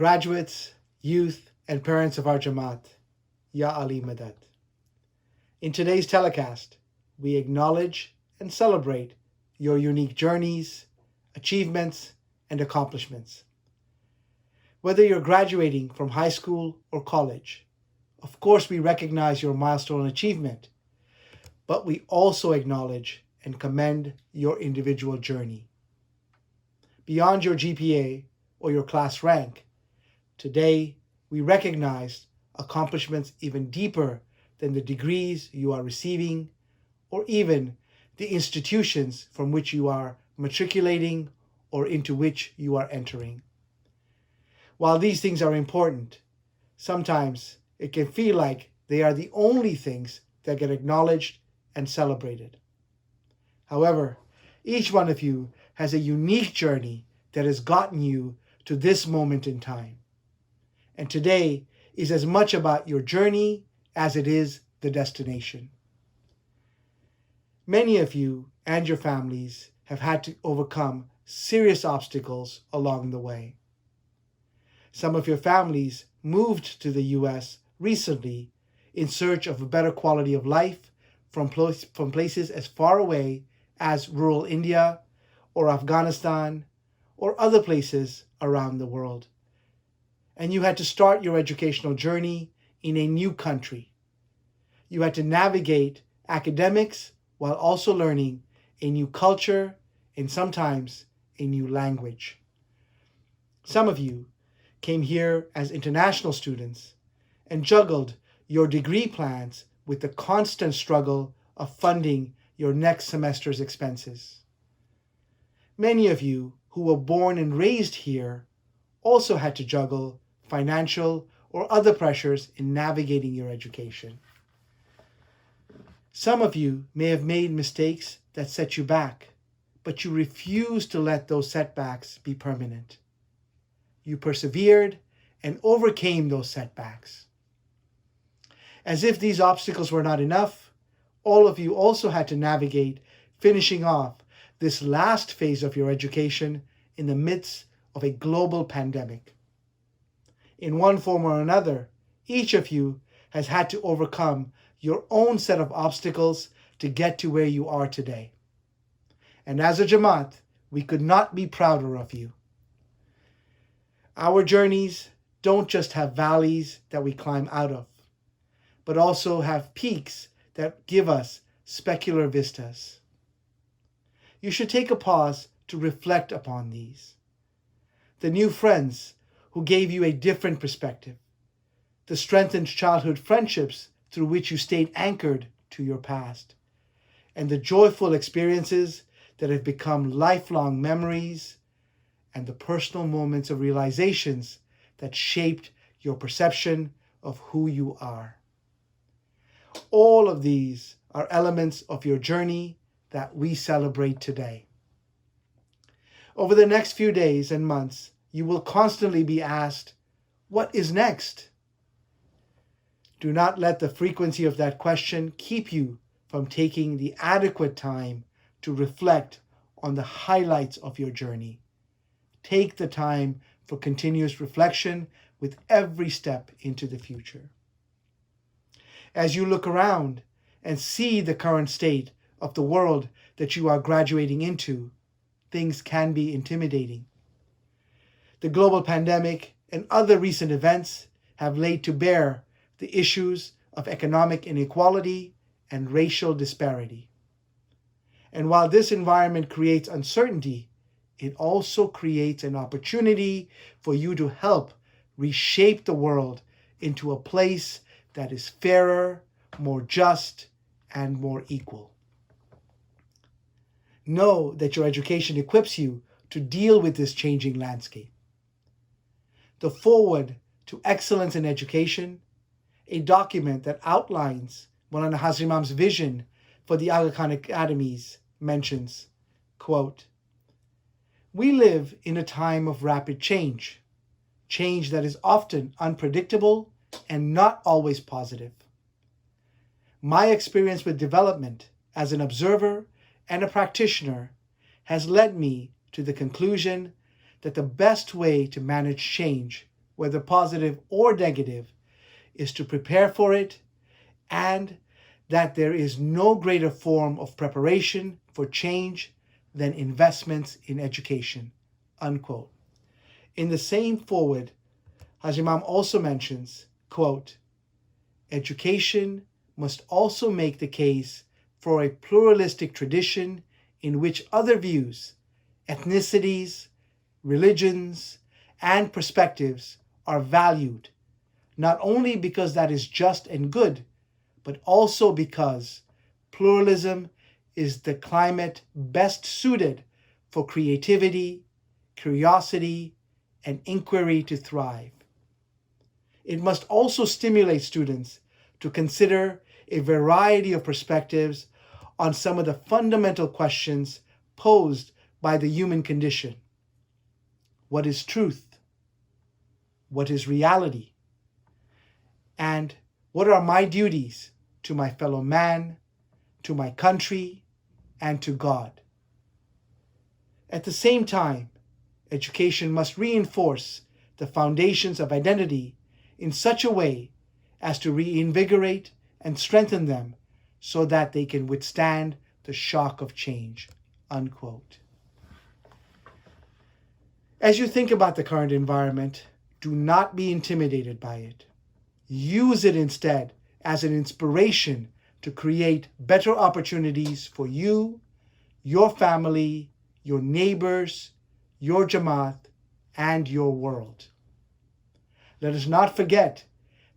graduates, youth, and parents of our Jamaat, Ya Ali Madad. In today's telecast, we acknowledge and celebrate your unique journeys, achievements, and accomplishments. Whether you're graduating from high school or college, of course we recognize your milestone achievement, but we also acknowledge and commend your individual journey. Beyond your GPA or your class rank, today we recognize accomplishments even deeper than the degrees you are receiving or even the institutions from which you are matriculating or into which you are entering. While these things are important, sometimes it can feel like they are the only things that get acknowledged and celebrated. However, each one of you has a unique journey that has gotten you to this moment in time. And today is as much about your journey as it is the destination. Many of you and your families have had to overcome serious obstacles along the way. Some of your families moved to the US recently in search of a better quality of life from places as far away as rural India or Afghanistan or other places around the world. And you had to start your educational journey in a new country. You had to navigate academics while also learning a new culture and sometimes a new language. Some of you came here as international students and juggled your degree plans with the constant struggle of funding your next semester's expenses. Many of you who were born and raised here also had to juggle financial or other pressures in navigating your education. Some of you may have made mistakes that set you back, but you refused to let those setbacks be permanent. You persevered and overcame those setbacks. As if these obstacles were not enough, all of you also had to navigate finishing off this last phase of your education in the midst of a global pandemic. In one form or another, each of you has had to overcome your own set of obstacles to get to where you are today. And as a Jamaat, we could not be prouder of you. Our journeys don't just have valleys that we climb out of, but also have peaks that give us specular vistas. You should take a pause to reflect upon these. The new friends who gave you a different perspective, the strengthened childhood friendships through which you stayed anchored to your past, and the joyful experiences that have become lifelong memories, and the personal moments of realizations that shaped your perception of who you are. All of these are elements of your journey that we celebrate today. Over the next few days and months, you will constantly be asked, what is next? Do not let the frequency of that question keep you from taking the adequate time to reflect on the highlights of your journey. Take the time for continuous reflection with every step into the future. As you look around and see the current state of the world that you are graduating into, things can be intimidating. The global pandemic and other recent events have laid to bear the issues of economic inequality and racial disparity. And while this environment creates uncertainty, it also creates an opportunity for you to help reshape the world into a place that is fairer, more just, and more equal. Know that your education equips you to deal with this changing landscape. The Forward to Excellence in Education, a document that outlines Maulana Hazar Imam's vision for the Aga Khan Academies, mentions, quote, "We live in a time of rapid change that is often unpredictable and not always positive. My experience with development as an observer and a practitioner has led me to the conclusion that the best way to manage change whether positive or negative, is to prepare for it, and that there is no greater form of preparation for change than investments in education." Unquote. In the same foreword, Haj Imam also mentions, quote, "Education must also make the case for a pluralistic tradition in which other views, ethnicities, religions, and perspectives are valued, not only because that is just and good, but also because pluralism is the climate best suited for creativity, curiosity, and inquiry to thrive. It must also stimulate students to consider a variety of perspectives on some of the fundamental questions posed by the human condition. What is truth? What is reality? And what are my duties to my fellow man, to my country, and to God? At the same time, education must reinforce the foundations of identity in such a way as to reinvigorate and strengthen them so that they can withstand the shock of change." Unquote. As you think about the current environment, do not be intimidated by it. Use it instead as an inspiration to create better opportunities for you, your family, your neighbors, your Jamaat, and your world. Let us not forget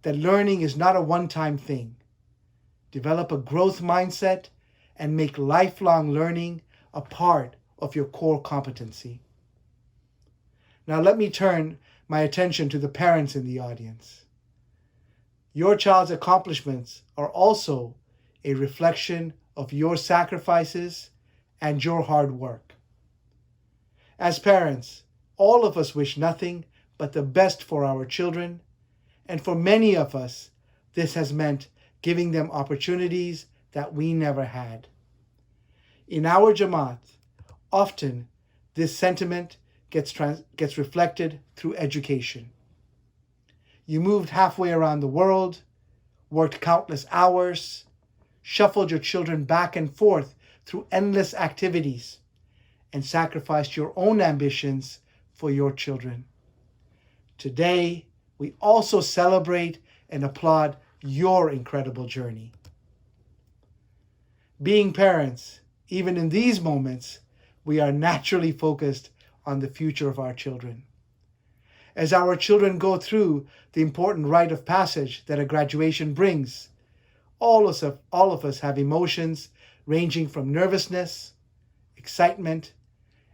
that learning is not a one-time thing. Develop a growth mindset and make lifelong learning a part of your core competency. Now let me turn my attention to the parents in the audience. Your child's accomplishments are also a reflection of your sacrifices and your hard work. As parents, all of us wish nothing but the best for our children, and for many of us, this has meant giving them opportunities that we never had. In our Jamaat, often this sentiment gets reflected through education. You moved halfway around the world, worked countless hours, shuffled your children back and forth through endless activities, and sacrificed your own ambitions for your children. Today, we also celebrate and applaud your incredible journey. Being parents, even in these moments, we are naturally focused on the future of our children. As our children go through the important rite of passage that a graduation brings, all of us have emotions ranging from nervousness, excitement,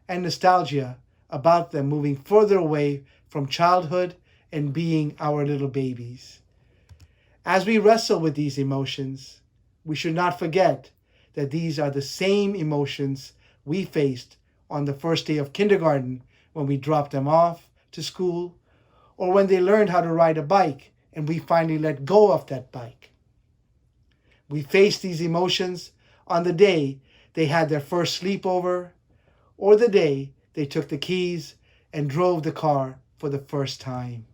and nostalgia about them moving further away from childhood and being our little babies. As we wrestle with these emotions, we should not forget that these are the same emotions we faced on the first day of kindergarten when we dropped them off to school, or when they learned how to ride a bike and we finally let go of that bike. We faced these emotions on the day they had their first sleepover, or the day they took the keys and drove the car for the first time.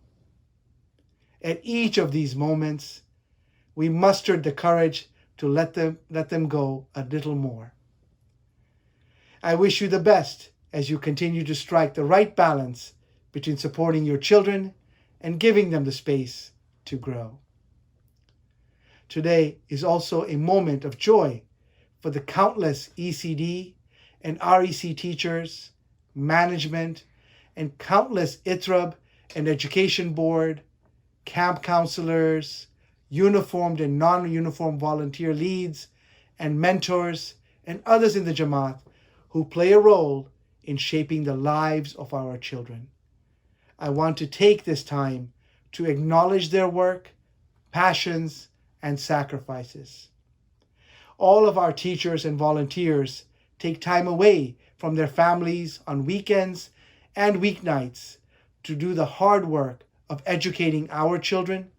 At each of these moments, we mustered the courage to let them go a little more. I wish you the best as you continue to strike the right balance between supporting your children and giving them the space to grow. Today is also a moment of joy for the countless ECD and REC teachers, management, and countless ITRAB and Education Board, camp counselors, uniformed and non-uniformed volunteer leads, and mentors, and others in the Jamaat who play a role in shaping the lives of our children. I want to take this time to acknowledge their work, passions, and sacrifices. All of our teachers and volunteers take time away from their families on weekends and weeknights to do the hard work of educating our children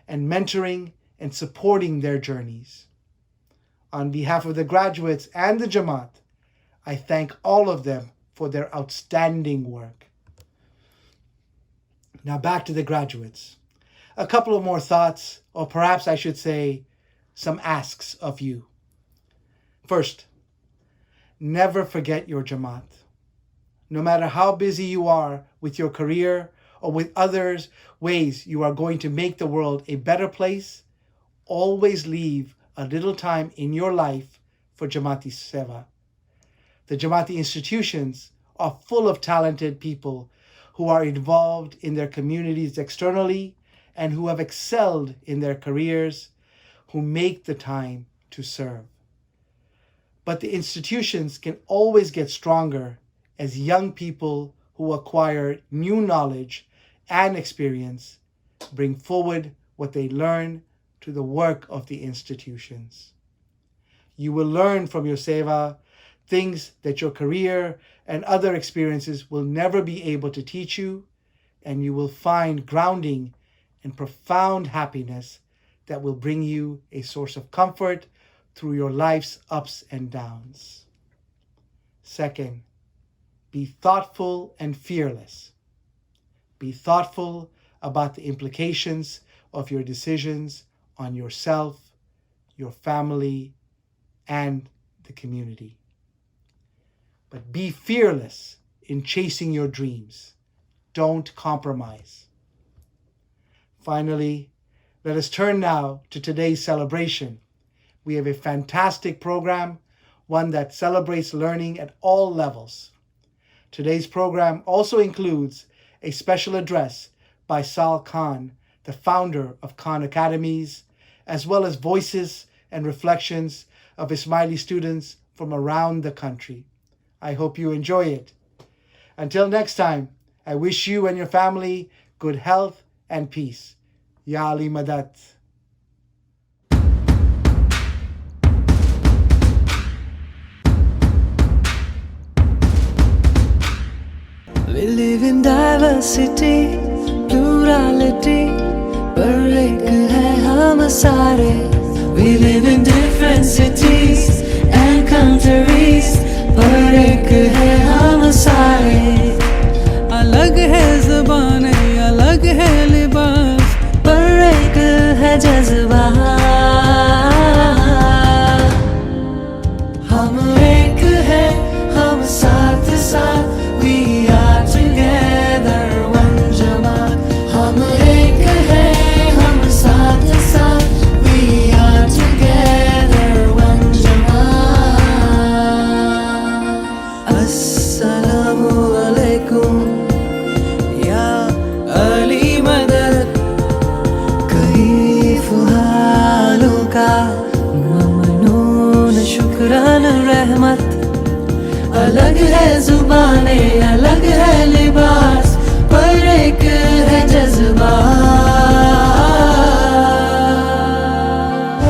and mentoring and supporting their journeys. On behalf of the graduates and the Jamaat, I thank all of them for their outstanding work. Now back to the graduates. A couple of more thoughts, or perhaps I should say, some asks of you. First, never forget your Jamaat. No matter how busy you are with your career or with others ways you are going to make the world a better place, always leave a little time in your life for Jamaati Seva. The Jamaati institutions are full of talented people who are involved in their communities externally and who have excelled in their careers, who make the time to serve. But the institutions can always get stronger as young people who acquire new knowledge and experience bring forward what they learn to the work of the institutions. You will learn from your seva things that your career and other experiences will never be able to teach you, and you will find grounding and profound happiness that will bring you a source of comfort through your life's ups and downs. Second, be thoughtful and fearless. Be thoughtful about the implications of your decisions on yourself, your family, and the community. But be fearless in chasing your dreams. Don't compromise. Finally, let us turn now to today's celebration. We have a fantastic program, one that celebrates learning at all levels. Today's program also includes a special address by Sal Khan, the founder of Khan Academies, as well as voices and reflections of Ismaili students from around the country. I hope you enjoy it. Until next time, I wish you and your family good health and peace. Ya Ali Madat. We live in diversity, plurality, पर एक है हम सारे. We live in different cities and countries, पर एक है हम सारे. अलग है ज़बानें, अलग है लिबास, पर एक है जज्बा. हम एक है, हम साथ साथ. We are together, one Jamaat. हम एक है, हम साथ साथ. We are together, one Jamaat. Assalamu alaikum, ya Ali Madad. Kaif haluka, mamnoon shukran rahmat. अलग है जुबानें, अलग है लिबास, पर एक है जज्बा.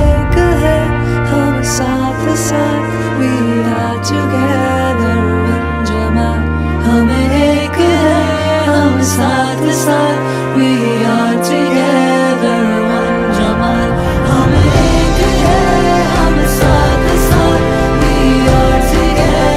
एक है हम साथ साथ. We are together, one Jamaat. हम एक है, हम साथ साथ. We are together, one Jamaat. हम एक है, हम साथ साथ. We are together.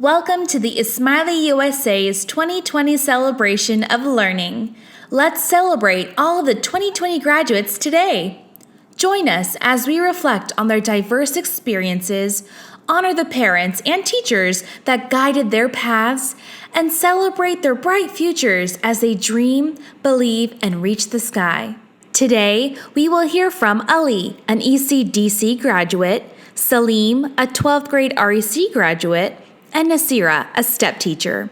Welcome to the Ismaili USA's 2020 celebration of learning. Let's celebrate all of the 2020 graduates today. Join us as we reflect on their diverse experiences, honor the parents and teachers that guided their paths, and celebrate their bright futures as they dream, believe, and reach the sky. Today, we will hear from Ali, an ECDC graduate, Salim, a 12th grade REC graduate, and Nasira, a STEP teacher.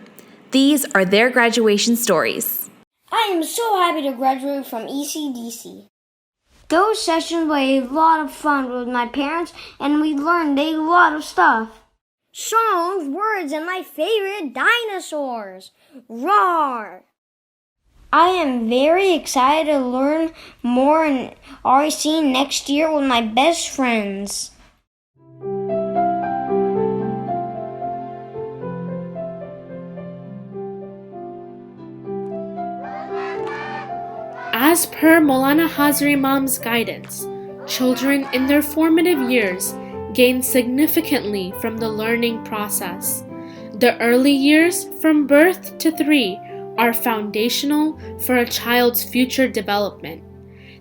These are their graduation stories. I am so happy to graduate from ECDC. Those sessions were a lot of fun with my parents, and we learned a lot of stuff. Songs, words, and my favorite, dinosaurs. Roar! I am very excited to learn more in REC next year with my best friends. As per Maulana Hazri Imam's guidance, children in their formative years gain significantly from the learning process. The early years, from birth to 3, are foundational for a child's future development.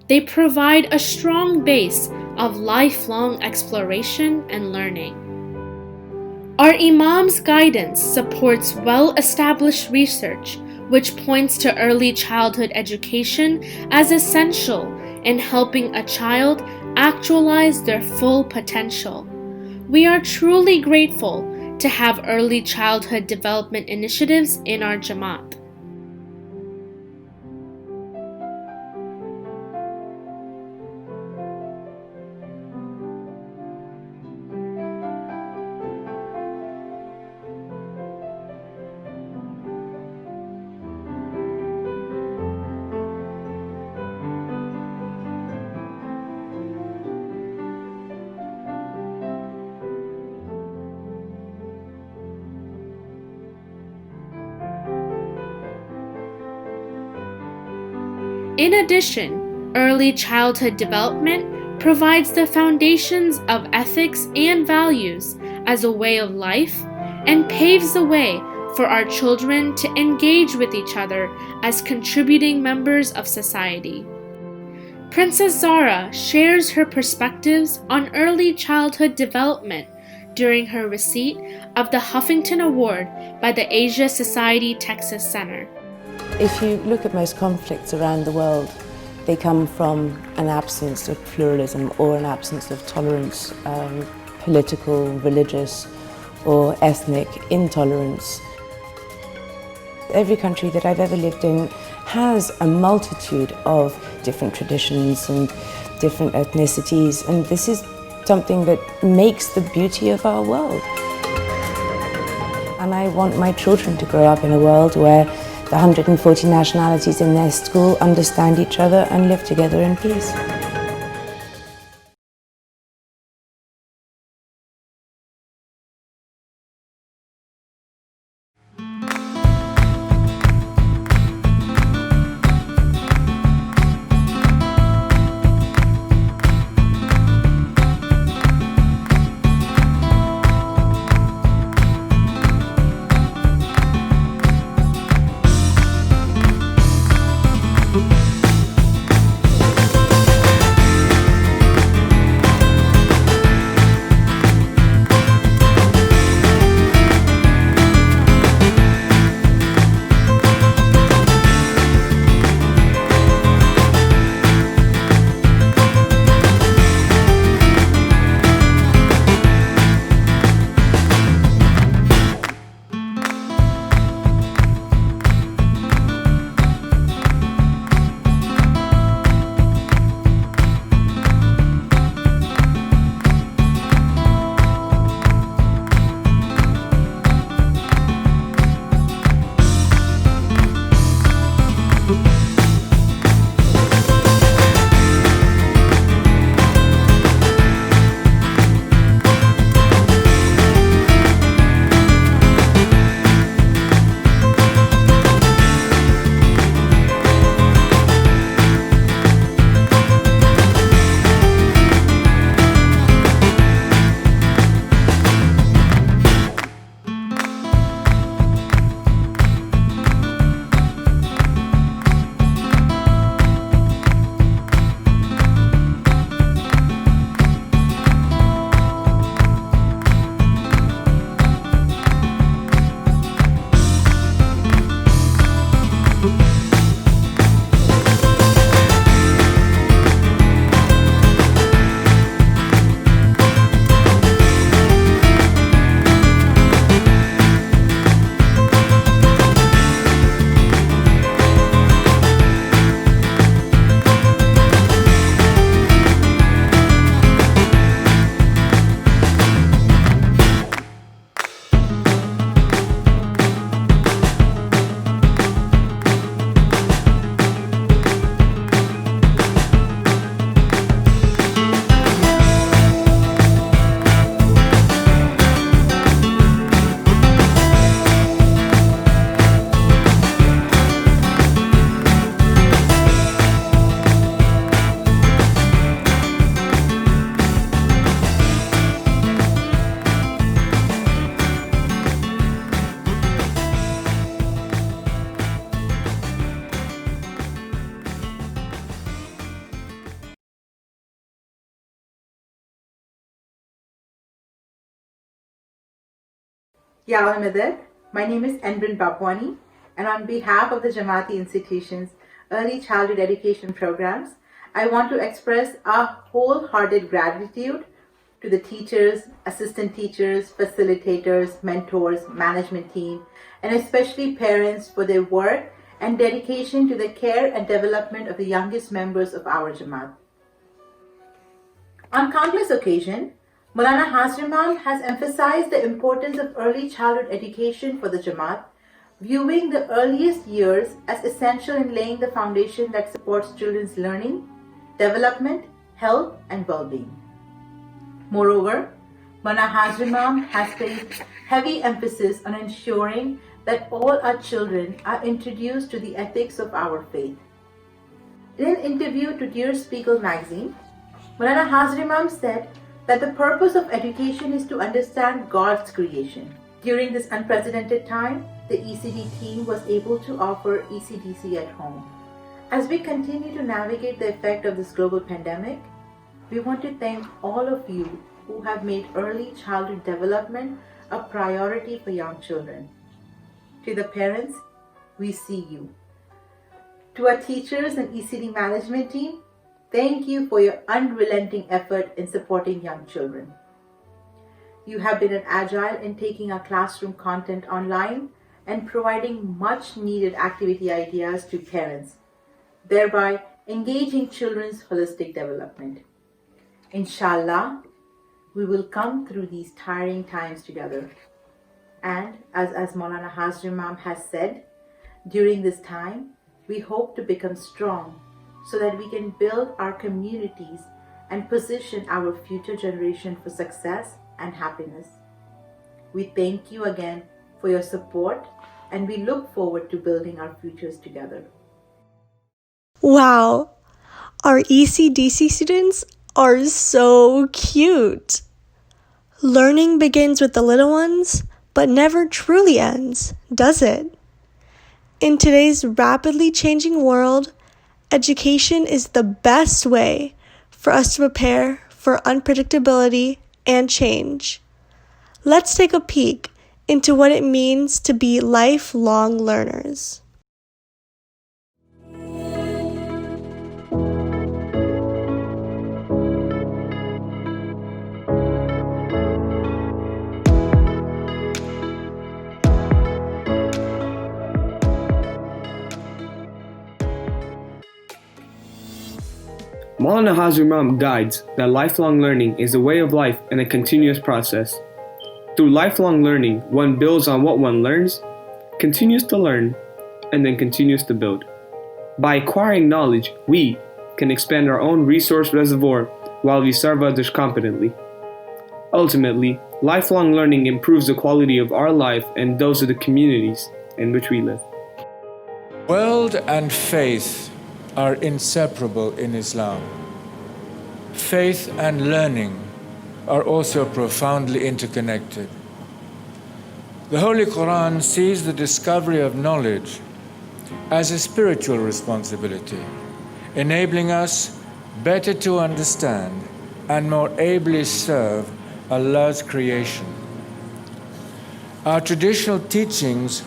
They provide a strong base of lifelong exploration and learning. Our Imam's guidance supports well-established research which points to early childhood education as essential in helping a child actualize their full potential. We are truly grateful to have early childhood development initiatives in our Jamaat. In addition, early childhood development provides the foundations of ethics and values as a way of life and paves the way for our children to engage with each other as contributing members of society. Princess Zara shares her perspectives on early childhood development during her receipt of the Huffington Award by the Asia Society Texas Center. If you look at most conflicts around the world, they come from an absence of pluralism or an absence of tolerance, political, religious, or ethnic intolerance. Every country that I've ever lived in has a multitude of different traditions and different ethnicities, and this is something that makes the beauty of our world. And I want my children to grow up in a world where the 140 nationalities in their school understand each other and live together in peace. Ya Ahmeder, my name is Enbrin Bapwani, and on behalf of the Jamaati Institution's Early Childhood Education programs, I want to express our wholehearted gratitude to the teachers, assistant teachers, facilitators, mentors, management team, and especially parents for their work and dedication to the care and development of the youngest members of our Jamaat. On countless occasions, Maulana Hazar Imam has emphasized the importance of early childhood education for the Jamaat, viewing the earliest years as essential in laying the foundation that supports children's learning, development, health, and well-being. Moreover, Maulana Hazar Imam has placed heavy emphasis on ensuring that all our children are introduced to the ethics of our faith. In an interview to Dear Spiegel magazine, Maulana Hazar Imam said that the purpose of education is to understand God's creation. During this unprecedented time, the ECD team was able to offer ECDC at home. As we continue to navigate the effect of this global pandemic, we want to thank all of you who have made early childhood development a priority for young children. To the parents, we see you. To our teachers and ECD management team, thank you for your unrelenting effort in supporting young children. You have been agile in taking our classroom content online and providing much needed activity ideas to parents, thereby engaging children's holistic development. Inshallah, we will come through these tiring times together. And as Maulana Hazar Imam has said, during this time, we hope to become strong so that we can build our communities and position our future generation for success and happiness. We thank you again for your support, and we look forward to building our futures together. Wow, our ECDC students are so cute. Learning begins with the little ones, but never truly ends, does it? In today's rapidly changing world, education is the best way for us to prepare for unpredictability and change. Let's take a peek into what it means to be lifelong learners. Maulana Hazar Imam guides that lifelong learning is a way of life and a continuous process. Through lifelong learning, one builds on what one learns, continues to learn, and then continues to build. By acquiring knowledge, we can expand our own resource reservoir while we serve others competently. Ultimately, lifelong learning improves the quality of our life and those of the communities in which we live. World and faith are inseparable in Islam. Faith and learning are also profoundly interconnected. The Holy Quran sees the discovery of knowledge as a spiritual responsibility, enabling us better to understand and more ably serve Allah's creation. Our traditional teachings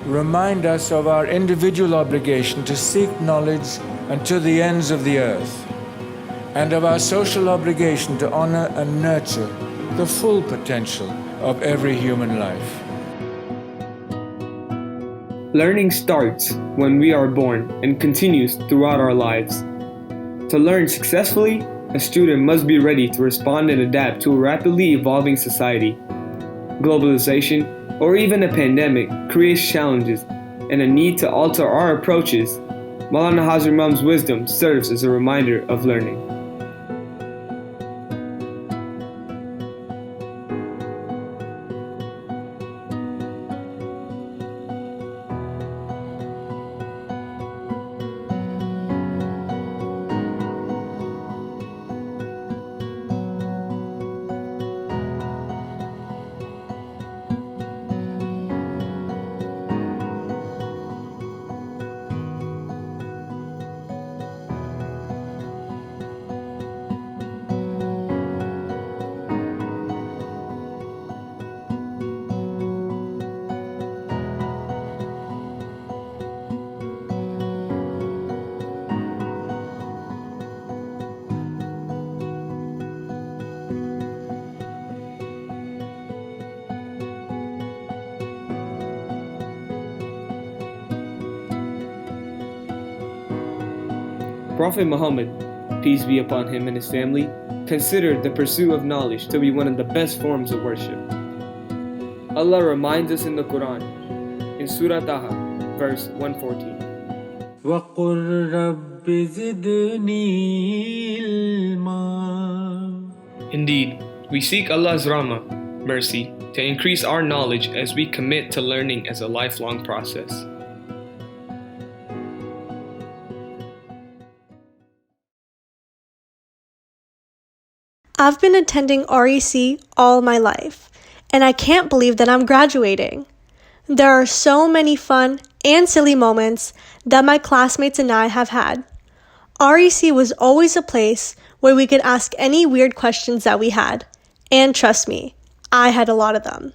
remind us of our individual obligation to seek knowledge unto the ends of the earth, and of our social obligation to honor and nurture the full potential of every human life. Learning starts when we are born and continues throughout our lives. To learn successfully, a student must be ready to respond and adapt to a rapidly evolving society. Globalization, or even a pandemic, creates challenges and a need to alter our approaches. Maulana Hazar Imam's wisdom serves as a reminder of learning. Prophet Muhammad, peace be upon him and his family, considered the pursuit of knowledge to be one of the best forms of worship. Allah reminds us in the Quran, in Surah Taha, verse 114. وَقُلْ رَبِّ زِدْنِي عِلْمًا. Indeed, we seek Allah's rahmah, mercy, to increase our knowledge as we commit to learning as a lifelong process. I've been attending REC all my life, and I can't believe that I'm graduating. There are so many fun and silly moments that my classmates and I have had. REC was always a place where we could ask any weird questions that we had, and trust me, I had a lot of them.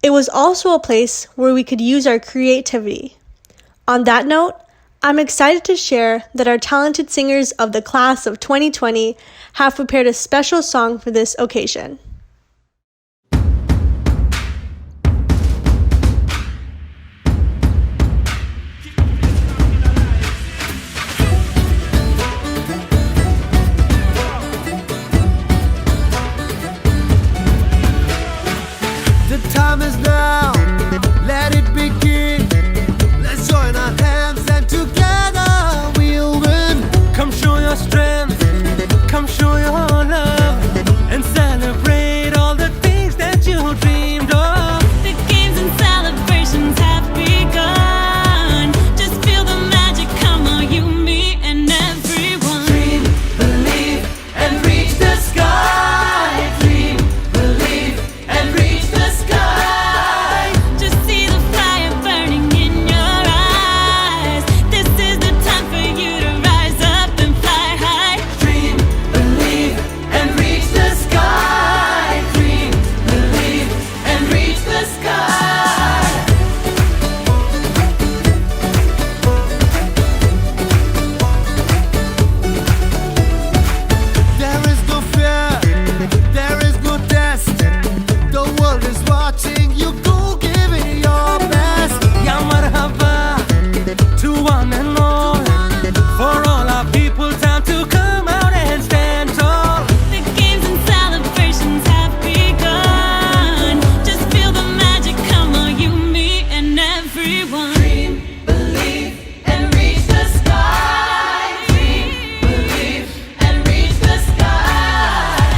It was also a place where we could use our creativity. On that note, I'm excited to share that our talented singers of the class of 2020 have prepared a special song for this occasion. The time is now, let it begin. Let's join our hands and together we'll win. Come show your strength, come show your love, and celebrate all the things that you dreamed of. The games and celebrations have begun. Just feel the magic, come on, you, me, and everyone. Dream, believe, and reach the sky. Dream, believe, and reach the sky. Just see the fire burning in your eyes. This is the time for you to rise up and fly high. Dream, believe, and reach the sky. Dream, believe, and reach the sky. There is no fear, there is no test. The world is watching you, go give it your best. Ya marhaba to one and all. For all our people, time to come out and stand tall. The games and celebrations have begun. Just feel the magic, come on, you, me, and everyone. Dream, believe, and reach the sky. Dream, believe, and reach the sky.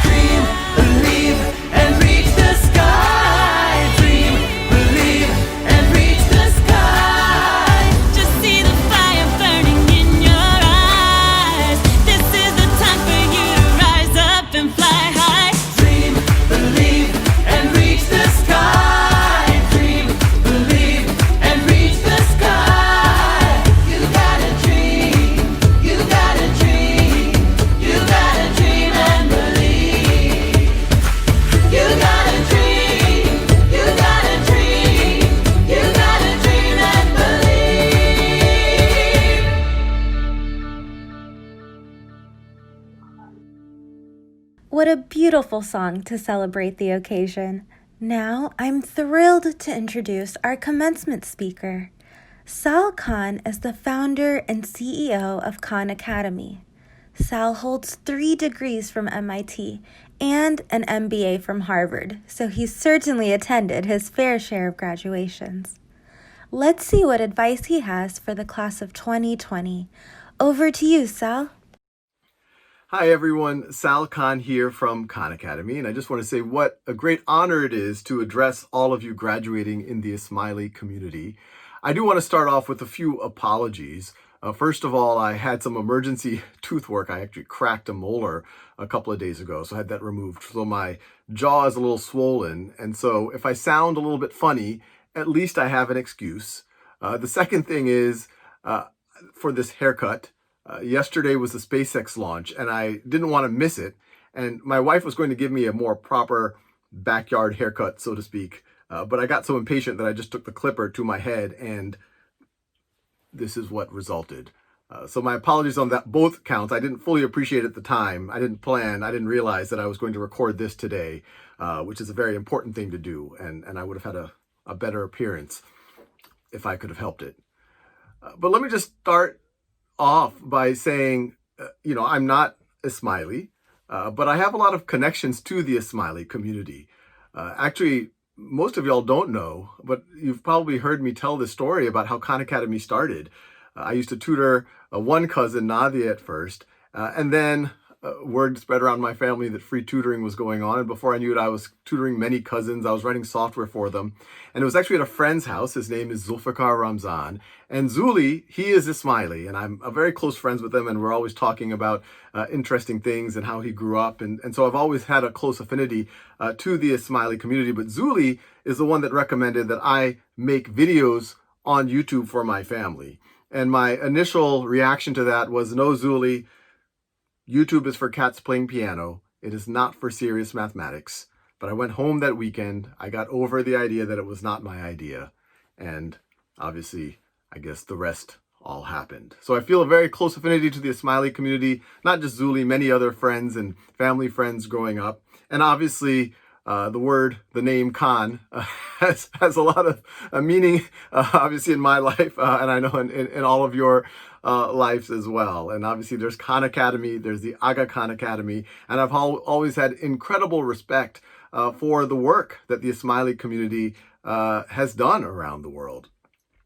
Dream, believe, and reach the sky. Dream, believe, and reach the sky. Just see the fire burning in your eyes. This is the time for you to rise up and fly high. Dream, believe, and reach the sky. Dream, believe, and reach the sky. You gotta dream, you gotta dream, you gotta dream and believe. You gotta dream, you gotta dream, you gotta dream and believe. What a beautiful song to celebrate the occasion. Now, I'm thrilled to introduce our commencement speaker. Sal Khan is the founder and CEO of Khan Academy. Sal holds 3 degrees from MIT and an MBA from Harvard, so he's certainly attended his fair share of graduations. Let's see what advice he has for the class of 2020. Over to you, Sal. Hi everyone, Sal Khan here from Khan Academy, and I just want to say what a great honor it is to address all of you graduating in the Ismaili community. I do want to start off with a few apologies. First of all, I had some emergency tooth work. I actually cracked a molar a couple of days ago, so I had that removed. So my jaw is a little swollen, and so if I sound a little bit funny, at least I have an excuse. The second thing is, for this haircut, yesterday was the SpaceX launch, and I didn't want to miss it. And my wife was going to give me a more proper backyard haircut, so to speak. But I got so impatient that I just took the clipper to my head, and this is what resulted. So my apologies on that both counts. I didn't fully appreciate it at the time. I didn't plan. I didn't realize that I was going to record this today, which is a very important thing to do. And I would have had a better appearance if I could have helped it. But let me just start off by saying I'm not Ismaili, but I have a lot of connections to the Ismaili community. Actually, most of y'all don't know, but you've probably heard me tell this story about how Khan Academy started. I used to tutor one cousin, Nadia, at first, and then word spread around my family that free tutoring was going on. And before I knew it, I was tutoring many cousins. I was writing software for them. And it was actually at a friend's house. His name is Zulfikar Ramzan. And Zuli, he is Ismaili. And I'm very close friends with him. And we're always talking about interesting things and how he grew up. And so I've always had a close affinity to the Ismaili community. But Zuli is the one that recommended that I make videos on YouTube for my family. And my initial reaction to that was, no, Zuli, YouTube is for cats playing piano. It is not for serious mathematics. But I went home that weekend. I got over the idea that it was not my idea. And obviously, I guess the rest all happened. So I feel a very close affinity to the Ismaili community, not just Zuli, many other friends and family friends growing up. And obviously, the name Khan has a lot of meaning, obviously in my life, and I know in all of your lives as well. And obviously there's Khan Academy, there's the Aga Khan Academy, and I've always had incredible respect for the work that the Ismaili community has done around the world.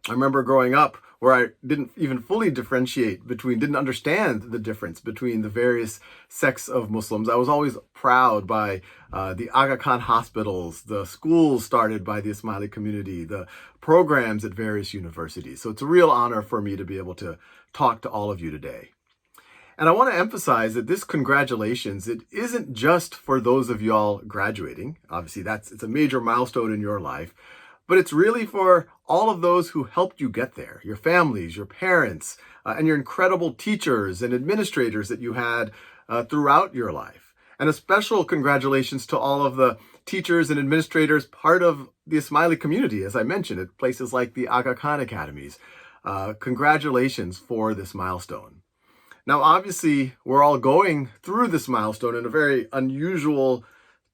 I remember growing up where I didn't even fully didn't understand the difference between the various sects of Muslims. I was always proud by the Aga Khan hospitals, the schools started by the Ismaili community, the programs at various universities. So it's a real honor for me to be able to talk to all of you today. And I want to emphasize that this congratulations, it isn't just for those of y'all graduating. Obviously, it's a major milestone in your life. But it's really for all of those who helped you get there, your families, your parents, and your incredible teachers and administrators that you had throughout your life. And a special congratulations to all of the teachers and administrators part of the Ismaili community, as I mentioned, at places like the Aga Khan Academies. Congratulations for this milestone. Now, obviously, we're all going through this milestone in a very unusual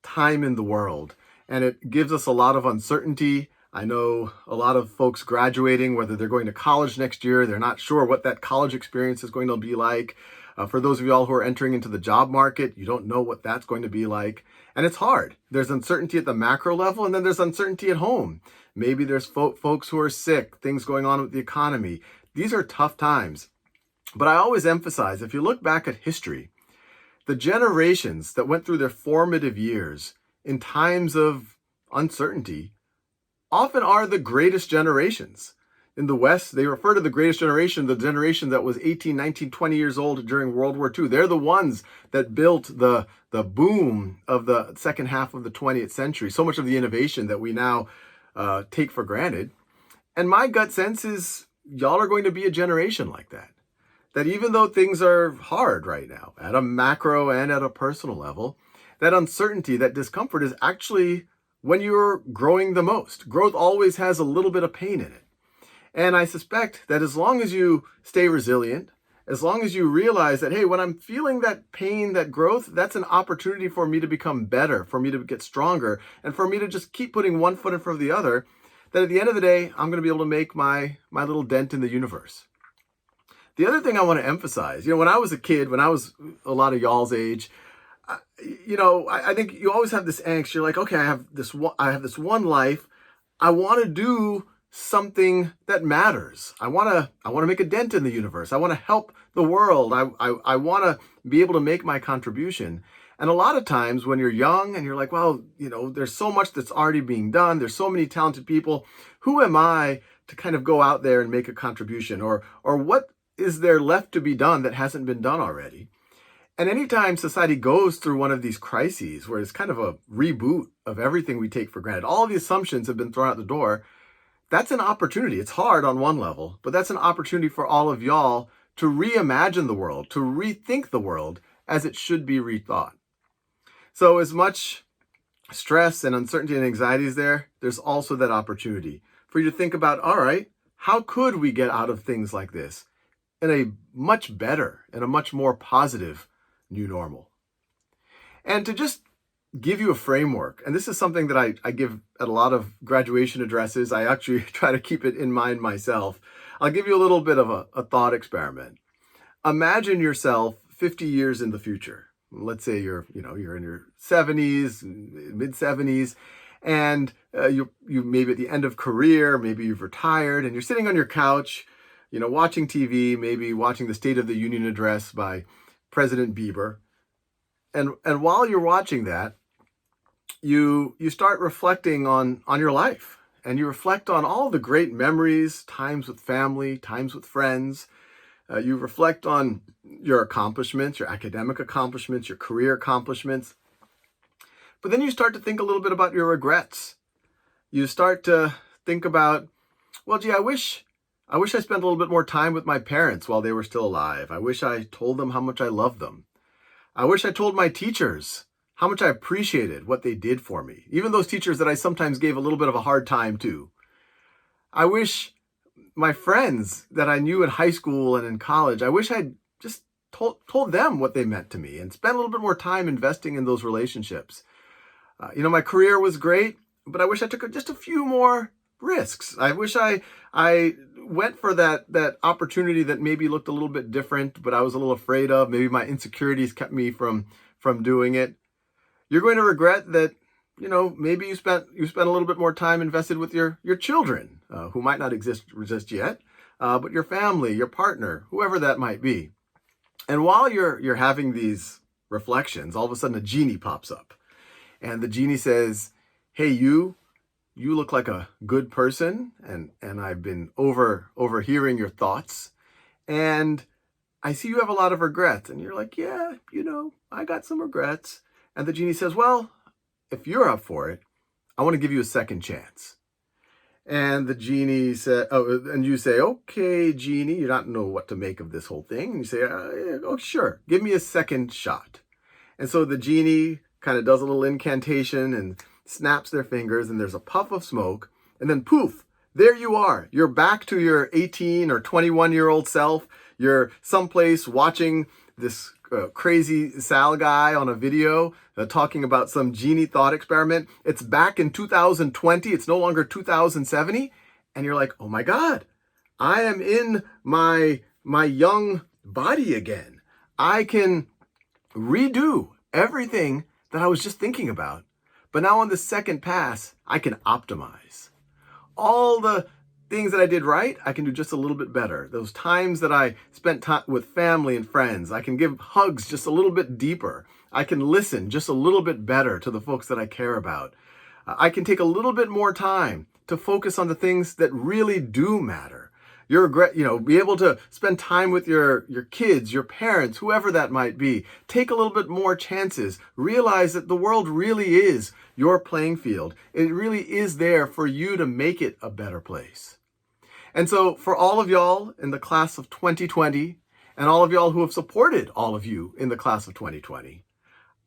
time in the world, and it gives us a lot of uncertainty. I know a lot of folks graduating, whether they're going to college next year, they're not sure what that college experience is going to be like. For those of y'all who are entering into the job market, you don't know what that's going to be like. And it's hard. There's uncertainty at the macro level, and then there's uncertainty at home. Maybe there's folks who are sick, things going on with the economy. These are tough times. But I always emphasize, if you look back at history, the generations that went through their formative years in times of uncertainty often are the greatest generations. In the West, they refer to the greatest generation, the generation that was 18, 19, 20 years old during World War II. They're the ones that built the boom of the second half of the 20th century, so much of the innovation that we now take for granted. And my gut sense is y'all are going to be a generation like that. That even though things are hard right now, at a macro and at a personal level, that uncertainty, that discomfort is actually when you're growing the most. Growth always has a little bit of pain in it. And I suspect that as long as you stay resilient, as long as you realize that, hey, when I'm feeling that pain, that growth, that's an opportunity for me to become better, for me to get stronger, and for me to just keep putting one foot in front of the other, that at the end of the day, I'm going to be able to make my little dent in the universe. The other thing I want to emphasize, when I was a kid, when I was a lot of y'all's age, I think you always have this angst. You're like, okay, I have this one life. I want to do something that matters. I want to make a dent in the universe. I want to help the world. I want to be able to make my contribution. And a lot of times when you're young and you're like, well, there's so much that's already being done. There's so many talented people. Who am I to kind of go out there and make a contribution? Or what is there left to be done that hasn't been done already? And anytime society goes through one of these crises where it's kind of a reboot of everything we take for granted, all the assumptions have been thrown out the door, that's an opportunity. It's hard on one level, but that's an opportunity for all of y'all to reimagine the world, to rethink the world as it should be rethought. So as much stress and uncertainty and anxiety is there, there's also that opportunity for you to think about, all right, how could we get out of things like this in a much better and a much more positive new normal? And to just give you a framework, and this is something that I give at a lot of graduation addresses. I actually try to keep it in mind myself. I'll give you a little bit of a thought experiment. Imagine yourself 50 years in the future. Let's say you're in your 70s, mid 70s, and you maybe at the end of career, maybe you've retired, and you're sitting on your couch, watching TV, maybe watching the State of the Union address by President Bieber. And while you're watching that, you start reflecting on your life, and you reflect on all the great memories, times with family, times with friends. You reflect on your accomplishments, your academic accomplishments, your career accomplishments. But then you start to think a little bit about your regrets. You start to think about, well, gee, I wish I spent a little bit more time with my parents while they were still alive. I wish I told them how much I loved them. I wish I told my teachers how much I appreciated what they did for me, even those teachers that I sometimes gave a little bit of a hard time to. I wish my friends that I knew in high school and in college, I wish I'd just told them what they meant to me and spent a little bit more time investing in those relationships. My career was great, but I wish I took just a few more risks. I wish I went for that opportunity that maybe looked a little bit different, but I was a little afraid of. Maybe my insecurities kept me from doing it. You're going to regret that, maybe you spent a little bit more time invested with your children, who might not exist yet, but your family, your partner, whoever that might be. And while you're having these reflections, all of a sudden a genie pops up, and the genie says, "Hey, you look like a good person, and I've been overhearing your thoughts, and I see you have a lot of regrets." And you're like, "Yeah, I got some regrets." And the genie says, "Well, if you're up for it, I want to give you a second chance." And the genie said, and you say, "Okay, genie," you don't know what to make of this whole thing. And you say, "Oh, sure, give me a second shot." And so the genie kind of does a little incantation and snaps their fingers, and there's a puff of smoke, and then poof, there you are. You're back to your 18 or 21-year-old self. You're someplace watching this crazy Sal guy on a video talking about some genie thought experiment. It's back in 2020. It's no longer 2070. And you're like, "Oh my God, I am in my young body again. I can redo everything that I was just thinking about. But now on the second pass, I can optimize. All the things that I did right, I can do just a little bit better. Those times that I spent time with family and friends, I can give hugs just a little bit deeper. I can listen just a little bit better to the folks that I care about. I can take a little bit more time to focus on the things that really do matter. Be able to spend time with your kids, your parents, whoever that might be. Take a little bit more chances. Realize that the world really is your playing field. It really is there for you to make it a better place. And so for all of y'all in the class of 2020, and all of y'all who have supported all of you in the class of 2020,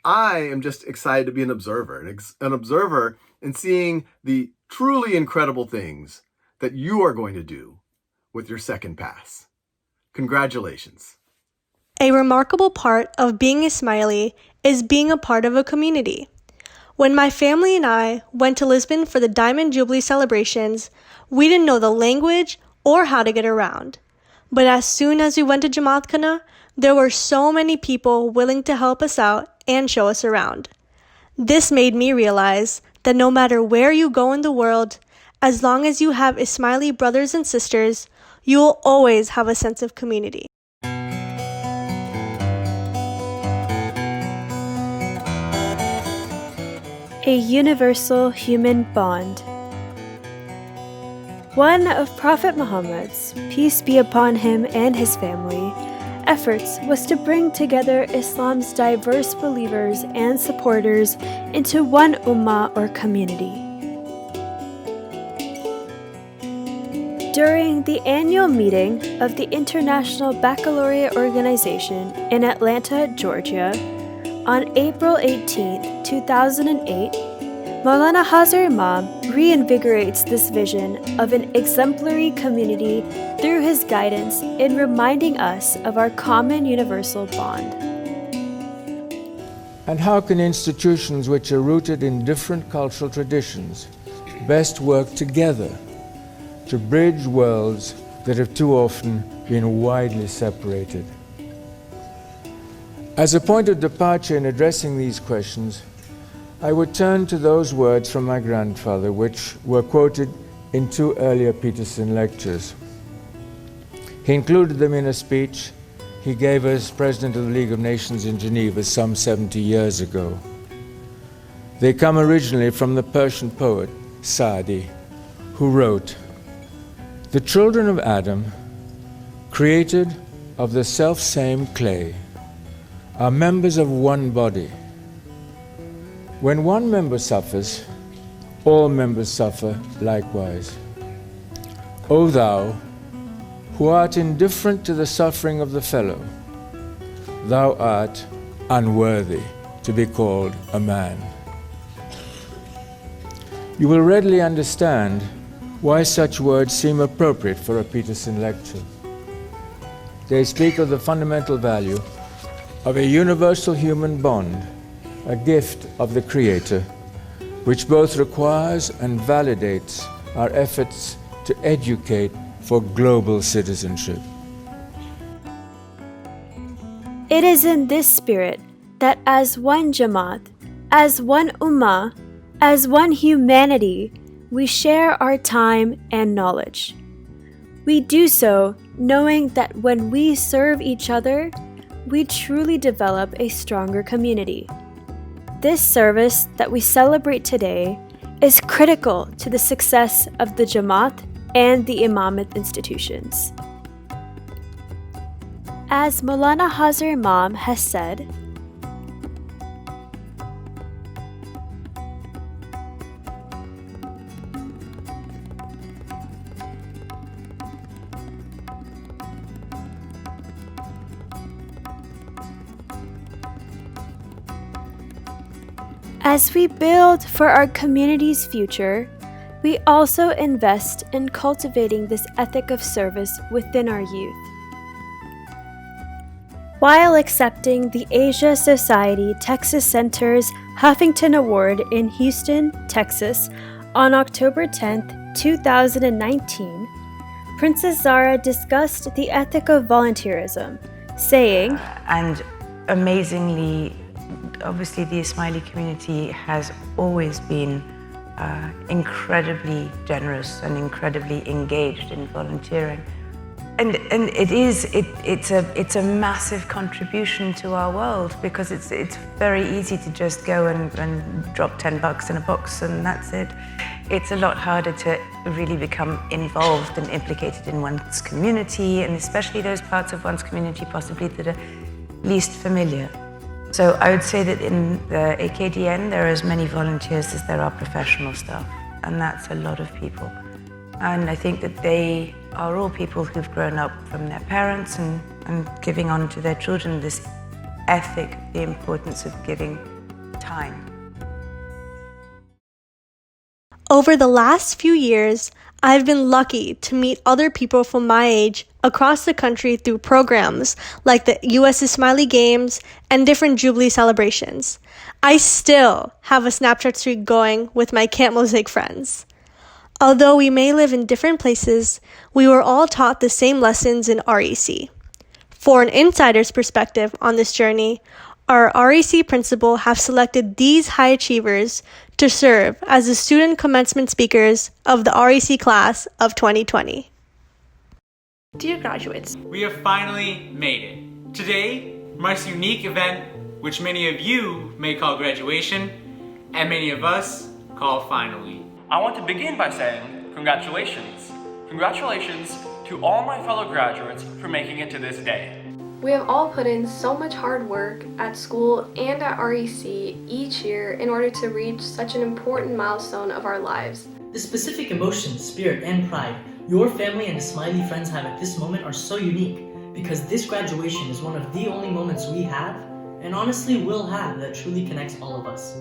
I am just excited to be an observer in seeing the truly incredible things that you are going to do with your second pass. Congratulations. A remarkable part of being a Smiley is being a part of a community. When my family and I went to Lisbon for the Diamond Jubilee celebrations, we didn't know the language or how to get around. But as soon as we went to Jamaat Khana, there were so many people willing to help us out and show us around. This made me realize that no matter where you go in the world, as long as you have Ismaili brothers and sisters, you will always have a sense of community. A universal human bond. One of Prophet Muhammad's, peace be upon him and his family, efforts was to bring together Islam's diverse believers and supporters into one ummah or community. During the annual meeting of the International Baccalaureate Organization in Atlanta, Georgia, on April 18, 2008, Maulana Hazar Imam reinvigorates this vision of an exemplary community through his guidance in reminding us of our common universal bond. And how can institutions which are rooted in different cultural traditions best work together to bridge worlds that have too often been widely separated? As a point of departure in addressing these questions, I would turn to those words from my grandfather, which were quoted in 2 earlier Peterson lectures. He included them in a speech he gave as President of the League of Nations in Geneva some 70 years ago. They come originally from the Persian poet Saadi, who wrote, "The children of Adam, created of the self-same clay, are members of one body. When one member suffers, all members suffer likewise. O thou, who art indifferent to the suffering of the fellow, thou art unworthy to be called a man." You will readily understand why such words seem appropriate for a Peterson lecture. They speak of the fundamental value of a universal human bond, a gift of the Creator, which both requires and validates our efforts to educate for global citizenship. It is in this spirit that as one Jamaat, as one Ummah, as one humanity, we share our time and knowledge. We do so knowing that when we serve each other, we truly develop a stronger community. This service that we celebrate today is critical to the success of the Jamaat and the Imamate institutions. As Maulana Hazar Imam has said, as we build for our community's future, we also invest in cultivating this ethic of service within our youth. While accepting the Asia Society Texas Center's Huffington Award in Houston, Texas, on October 10, 2019, Princess Zara discussed the ethic of volunteerism, saying, And amazingly, obviously the Ismaili community has always been incredibly generous and incredibly engaged in volunteering. And it's a massive contribution to our world, because it's very easy to just go and drop $10 in a box and that's it. It's a lot harder to really become involved and implicated in one's community, and especially those parts of one's community possibly that are least familiar. So I would say that in the AKDN there are as many volunteers as there are professional staff, and that's a lot of people. And I think that they are all people who've grown up from their parents and giving on to their children this ethic, the importance of giving time. Over the last few years, I've been lucky to meet other people from my age across the country through programs like the US Ismaili Games and different Jubilee celebrations. I still have a Snapchat streak going with my Camp Mosaic friends. Although we may live in different places, we were all taught the same lessons in REC. For an insider's perspective on this journey, our REC principal have selected these high achievers to serve as the student commencement speakers of the REC class of 2020. Dear graduates, we have finally made it. Today marks a unique event which many of you may call graduation and many of us call finally. I want to begin by saying congratulations. Congratulations to all my fellow graduates for making it to this day. we have all put in so much hard work at school and at REC each year in order to reach such an important milestone of our lives. The specific emotions, spirit, and pride your family and Ismaili friends have at this moment are so unique, because this graduation is one of the only moments we have, and honestly will have, that truly connects all of us.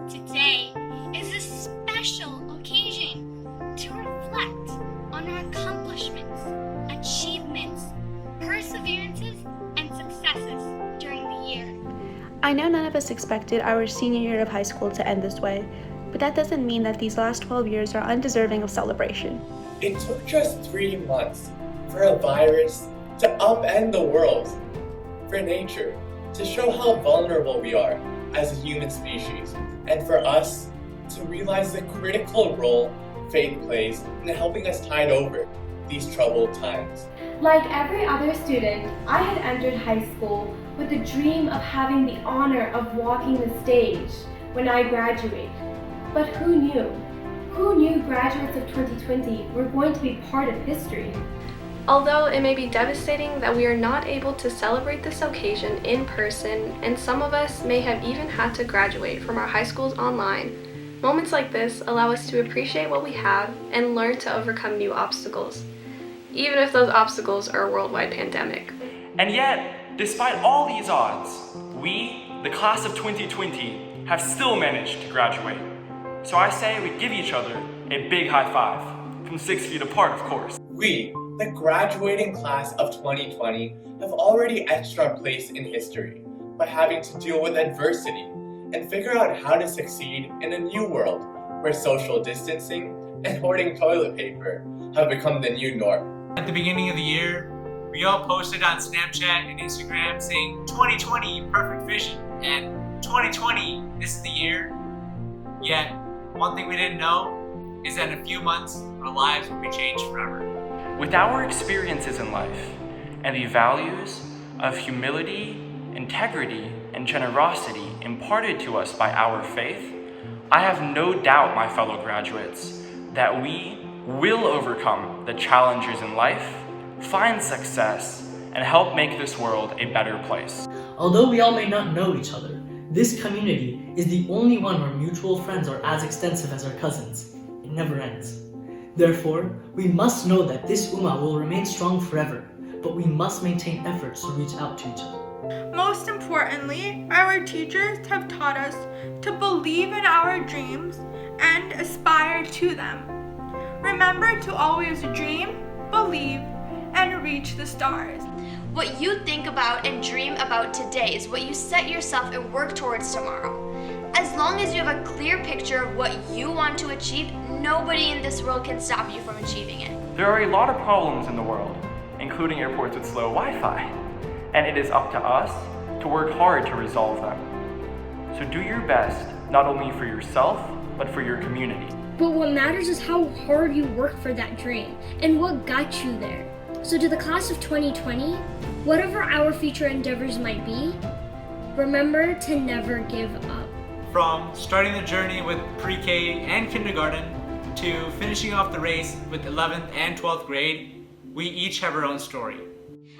Today is a special occasion to reflect on our accomplishments, achievements, perseverances, and successes during the year. I know none of us expected our senior year of high school to end this way, but that doesn't mean that these last 12 years are undeserving of celebration. It took just 3 months for a virus to upend the world, for nature to show how vulnerable we are as a human species, and for us to realize the critical role faith plays in helping us tide over these troubled times. Like every other student, I had entered high school with the dream of having the honor of walking the stage when I graduate. But who knew? Who knew graduates of 2020 were going to be part of history? Although it may be devastating that we are not able to celebrate this occasion in person, and some of us may have even had to graduate from our high schools online, moments like this allow us to appreciate what we have and learn to overcome new obstacles, even if those obstacles are a worldwide pandemic. And yet, despite all these odds, we, the class of 2020, have still managed to graduate. So I say we give each other a big high five, from 6 feet apart, of course. We, the graduating class of 2020, have already etched our place in history by having to deal with adversity and figure out how to succeed in a new world where social distancing and hoarding toilet paper have become the new norm. At the beginning of the year, we all posted on Snapchat and Instagram saying 2020 perfect vision and 2020 this is the year. Yet, one thing we didn't know is that in a few months, our lives will be changed forever. With our experiences in life and the values of humility, integrity, and generosity imparted to us by our faith, I have no doubt, my fellow graduates, that we will overcome the challenges in life, find success, and help make this world a better place. Although we all may not know each other, this community is the only one where mutual friends are as extensive as our cousins. It never ends. Therefore, we must know that this Ummah will remain strong forever, but we must maintain efforts to reach out to each other. Most importantly, our teachers have taught us to believe in our dreams and aspire to them. Remember to always dream, believe, and reach the stars. What you think about and dream about today is what you set yourself and work towards tomorrow. As long as you have a clear picture of what you want to achieve, nobody in this world can stop you from achieving it. There are a lot of problems in the world, including airports with slow Wi-Fi, and it is up to us to work hard to resolve them. So do your best, not only for yourself, but for your community. But what matters is how hard you work for that dream and what got you there. So to the class of 2020, whatever our future endeavors might be, remember to never give up. From starting the journey with pre-K and kindergarten to finishing off the race with 11th and 12th grade, we each have our own story.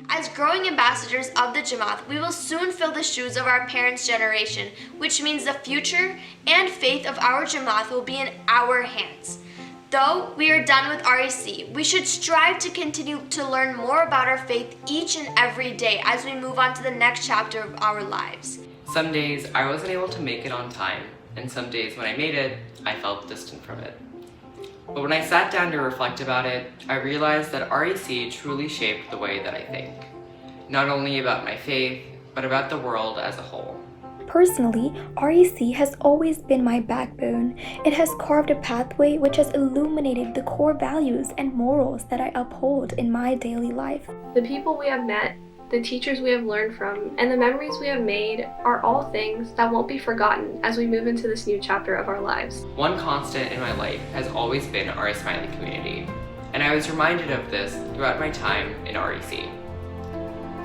As growing ambassadors of the Jamaat, we will soon fill the shoes of our parents' generation, which means the future and faith of our Jamaat will be in our hands. Though we are done with REC, we should strive to continue to learn more about our faith each and every day as we move on to the next chapter of our lives. Some days I wasn't able to make it on time, and some days when I made it, I felt distant from it. But when I sat down to reflect about it, I realized that REC truly shaped the way that I think. Not only about my faith, but about the world as a whole. Personally, REC has always been my backbone. It has carved a pathway which has illuminated the core values and morals that I uphold in my daily life. The people we have met, the teachers we have learned from, and the memories we have made are all things that won't be forgotten as we move into this new chapter of our lives. One constant in my life has always been our Smiley community, and I was reminded of this throughout my time in REC.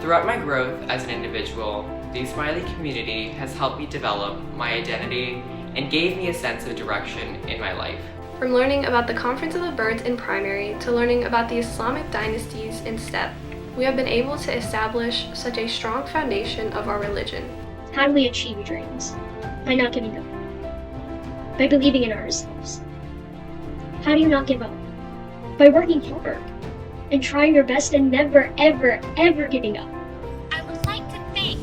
Throughout my growth as an individual, the Smiley community has helped me develop my identity and gave me a sense of direction in my life. From learning about the Conference of the Birds in primary to learning about the Islamic dynasties in STEP, we have been able to establish such a strong foundation of our religion. How do we achieve your dreams? By not giving up. By believing in ourselves. How do you not give up? By working hard and trying your best and never, ever, ever giving up. I would like to thank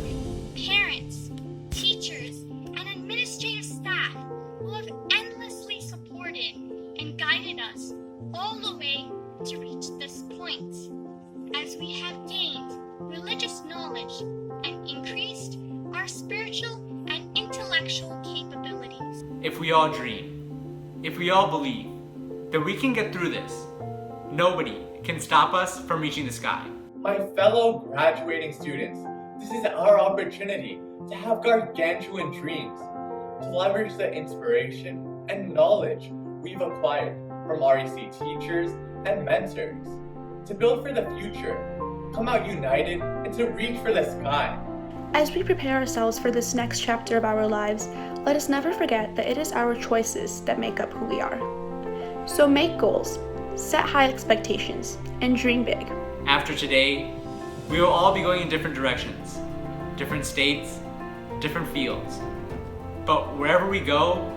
parents, teachers, and administrative staff who have endlessly supported and guided us all the way to reach this point. As we have gained religious knowledge and increased our spiritual and intellectual capabilities. If we all dream, if we all believe, then we can get through this. Nobody can stop us from reaching the sky. My fellow graduating students, This is our opportunity to have gargantuan dreams, to leverage the inspiration and knowledge we've acquired from REC teachers and mentors, to build for the future, come out united, and to reach for the sky. As we prepare ourselves for this next chapter of our lives, let us never forget that it is our choices that make up who we are. So make goals, set high expectations, and dream big. After today, we will all be going in different directions, different states, different fields. But wherever we go,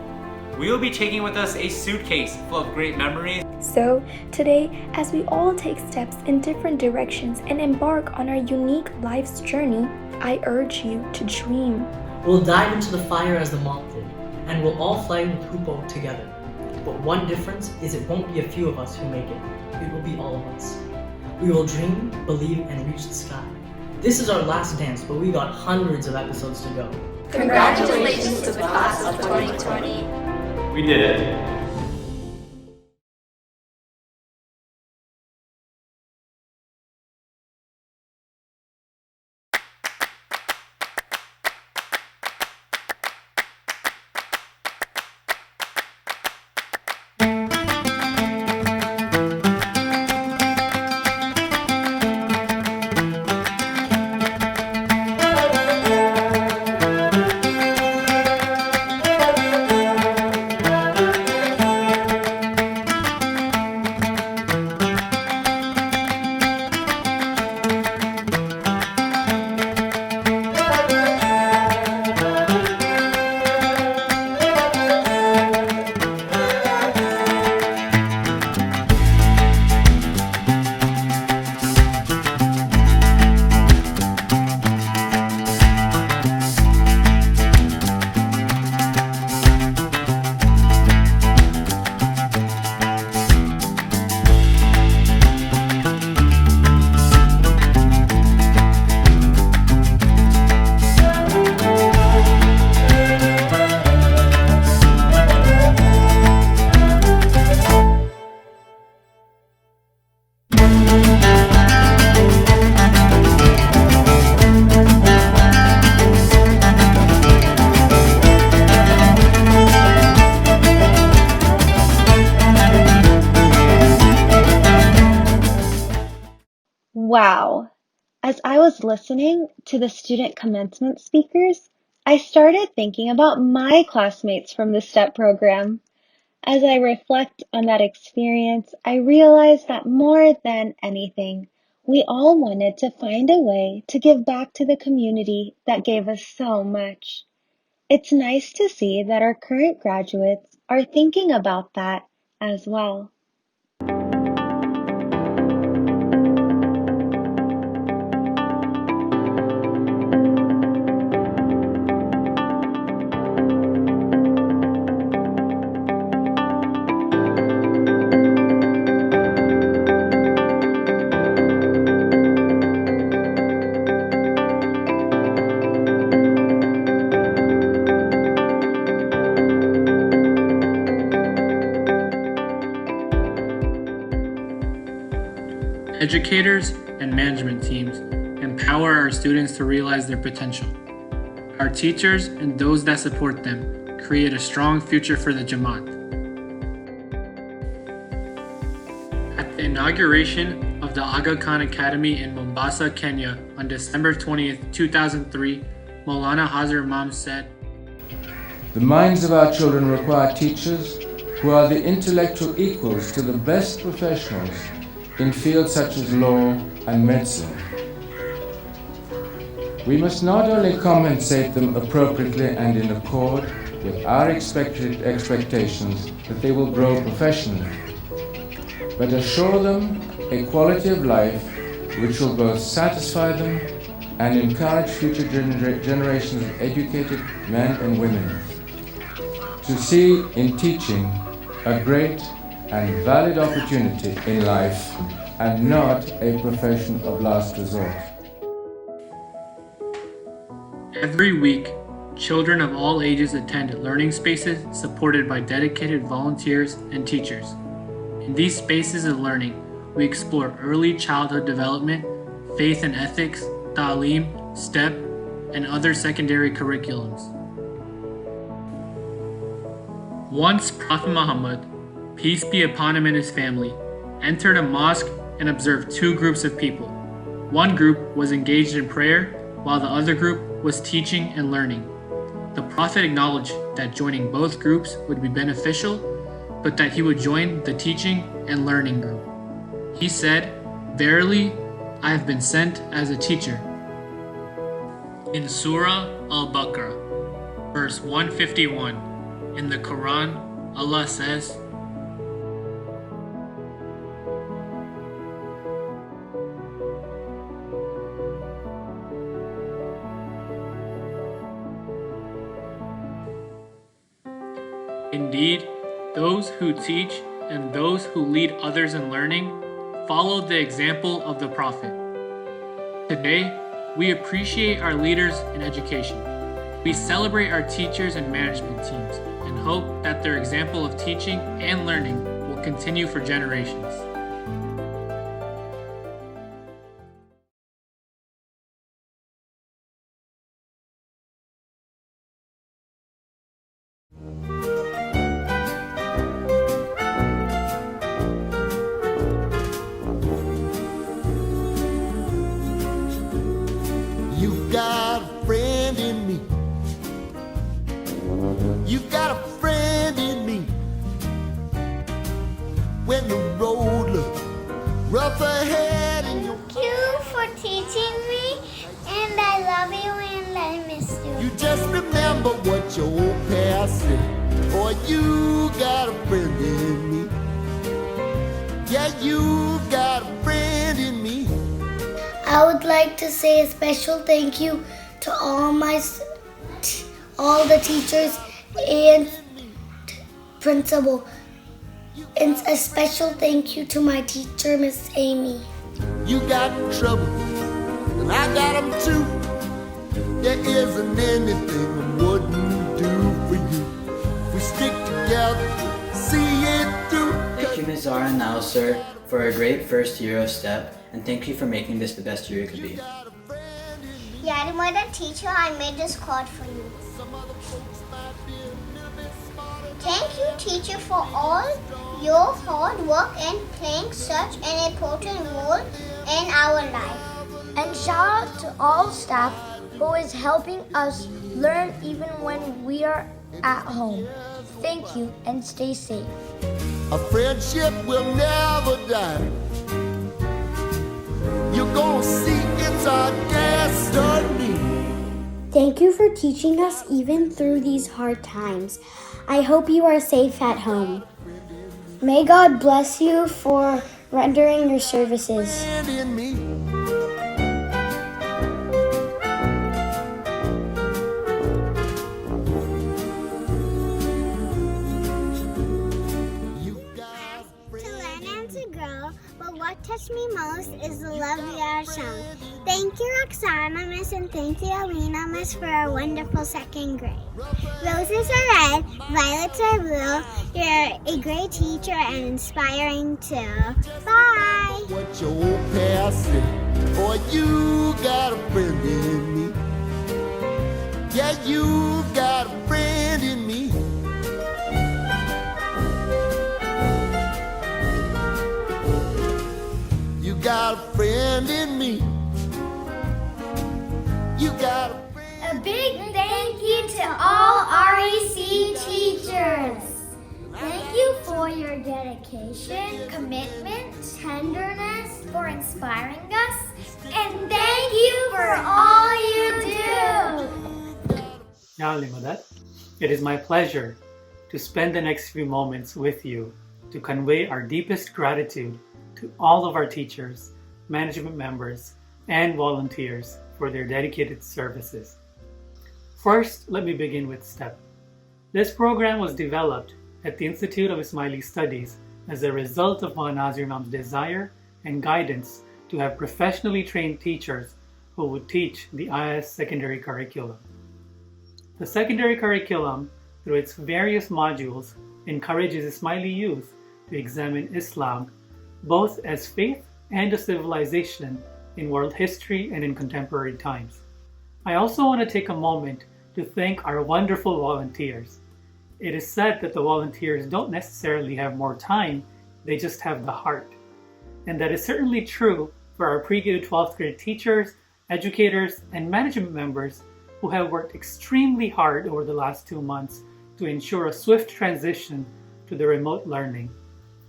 we will be taking with us a suitcase full of great memories. So, today, as we all take steps in different directions and embark on our unique life's journey, I urge you to dream. We'll dive into the fire as the monk did, and we'll all fly with Hupo together. But one difference is it won't be a few of us who make it. It will be all of us. We will dream, believe, and reach the sky. This is our last dance, but we got hundreds of episodes to go. Congratulations to the class of 2020. We did it. Wow. As I was listening to the student commencement speakers, I started thinking about my classmates from the STEP program. As I reflect on that experience, I realized that more than anything, we all wanted to find a way to give back to the community that gave us so much. It's nice to see that our current graduates are thinking about that as well. Educators and management teams empower our students to realize their potential. Our teachers and those that support them create a strong future for the Jamaat. At the inauguration of the Aga Khan Academy in Mombasa, Kenya on December 20th, 2003, Maulana Hazar Imam said, "The minds of our children require teachers who are the intellectual equals to the best professionals in fields such as law and medicine. We must not only compensate them appropriately and in accord with our expectations that they will grow professionally, but assure them a quality of life which will both satisfy them and encourage future generations of educated men and women to see in teaching a great and valid opportunity in life and not a profession of last resort." Every week, children of all ages attend learning spaces supported by dedicated volunteers and teachers. In these spaces of learning, we explore early childhood development, faith and ethics, ta'aleem, STEP, and other secondary curriculums. Once Prophet Muhammad, peace be upon him and his family, entered a mosque and observed two groups of people. One group was engaged in prayer, while the other group was teaching and learning. The Prophet acknowledged that joining both groups would be beneficial, but that he would join the teaching and learning group. He said, "Verily, I have been sent as a teacher." In Surah Al-Baqarah, verse 151, in the Quran, Allah says, "Indeed, those who teach and those who lead others in learning follow the example of the Prophet." Today, we appreciate our leaders in education. We celebrate our teachers and management teams and hope that their example of teaching and learning will continue for generations. You've got a friend in me. You've got a friend in me. When the road looks rough ahead and you're... Thank you for teaching me, and I love you and I miss you. You just remember what your old past said. Boy, you got a friend in me. Yeah, you got a friend in me. I would like to say a special thank you to all the teachers and principal. And a special thank you to my teacher, Miss Amy. You got trouble, and I got them too. There isn't anything I wouldn't do for you. If we stick together, see it through. Thank you, Ms. Zara and now, sir, for a great first year of STEP, and thank you for making this the best year it could be. Yeah, my teacher, I made this card for you. Thank you, teacher, for all your hard work and playing such an important role in our life. And shout out to all staff who is helping us learn even when we are at home. Thank you and stay safe. A friendship will never die. You're gonna see it's our destiny. Thank you for teaching us even through these hard times. I hope you are safe at home. May God bless you for rendering your services. What touched me most is the love we are shown. Thank you, Roxana Miss, and thank you, Alina Miss, for a wonderful second grade. Roses are red, violets are blue. You're a great teacher and inspiring too. Bye! What your old past said. Boy, you got a friend in me. Yeah, you got a friend in me. You got a friend in me. You got a big thank you to all REC teachers. Thank you for your dedication, commitment, tenderness, for inspiring us, and thank you for all you do. Now, Limadat, it is my pleasure to spend the next few moments with you to convey our deepest gratitude to all of our teachers, management members, and volunteers for their dedicated services. First, let me begin with STEP. This program was developed at the Institute of Ismaili Studies as a result of Maulana Nazir Imam's desire and guidance to have professionally trained teachers who would teach the IS secondary curriculum. The secondary curriculum, through its various modules, encourages Ismaili youth to examine Islam both as faith and a civilization in world history and in contemporary times. I also want to take a moment to thank our wonderful volunteers. It is said that the volunteers don't necessarily have more time, they just have the heart. And that is certainly true for our pre-K to 12th grade teachers, educators, and management members who have worked extremely hard over the last 2 months to ensure a swift transition to the remote learning.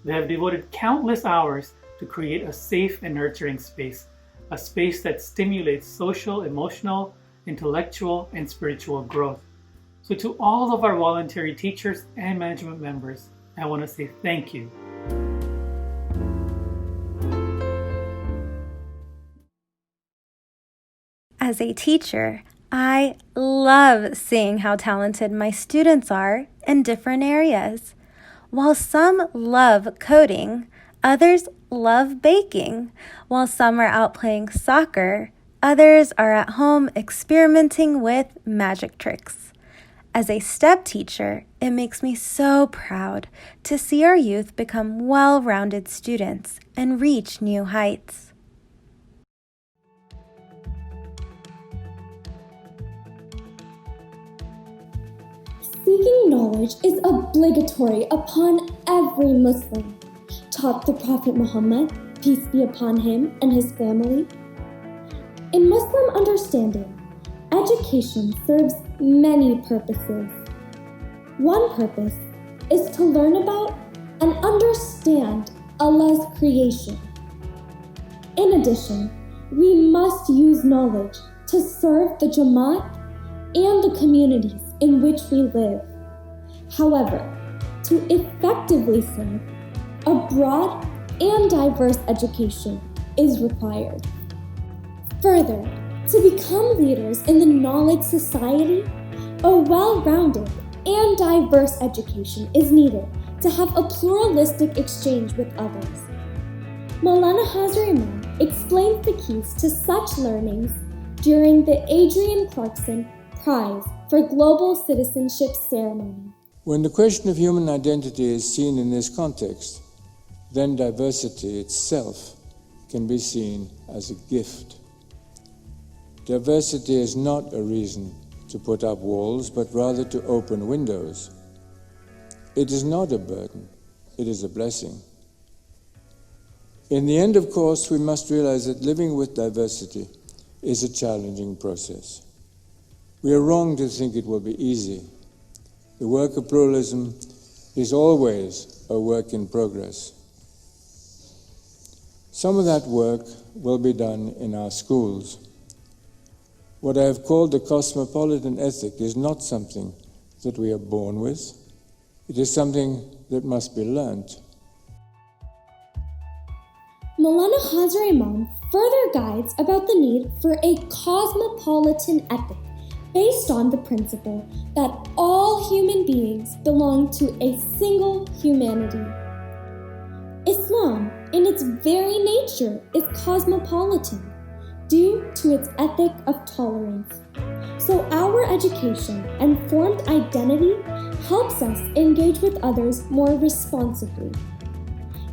They have devoted countless hours to create a safe and nurturing space, a space that stimulates social, emotional, intellectual, and spiritual growth. So to all of our voluntary teachers and management members, I want to say thank you. As a teacher, I love seeing how talented my students are in different areas. While some love coding, others love baking. While some are out playing soccer, others are at home experimenting with magic tricks. As a STEP teacher, it makes me so proud to see our youth become well-rounded students and reach new heights. Seeking knowledge is obligatory upon every Muslim, taught the Prophet Muhammad, peace be upon him and his family. In Muslim understanding, education serves many purposes. One purpose is to learn about and understand Allah's creation. In addition, we must use knowledge to serve the Jamaat and the communities in which we live. However, to effectively serve, a broad and diverse education is required. Further, to become leaders in the knowledge society, a well-rounded and diverse education is needed to have a pluralistic exchange with others. Maulana Hazar Imam explains the keys to such learnings during the Adrian Clarkson Prize for Global Citizenship ceremony. When the question of human identity is seen in this context, then diversity itself can be seen as a gift. Diversity is not a reason to put up walls, but rather to open windows. It is not a burden, it is a blessing. In the end, of course, we must realize that living with diversity is a challenging process. We are wrong to think it will be easy. The work of pluralism is always a work in progress. Some of that work will be done in our schools. What I have called the cosmopolitan ethic is not something that we are born with. It is something that must be learnt. Maulana Hazar Imam further guides about the need for a cosmopolitan ethic based on the principle that all human beings belong to a single humanity. Islam, in its very nature, is cosmopolitan due to its ethic of tolerance. So our education and formed identity helps us engage with others more responsibly.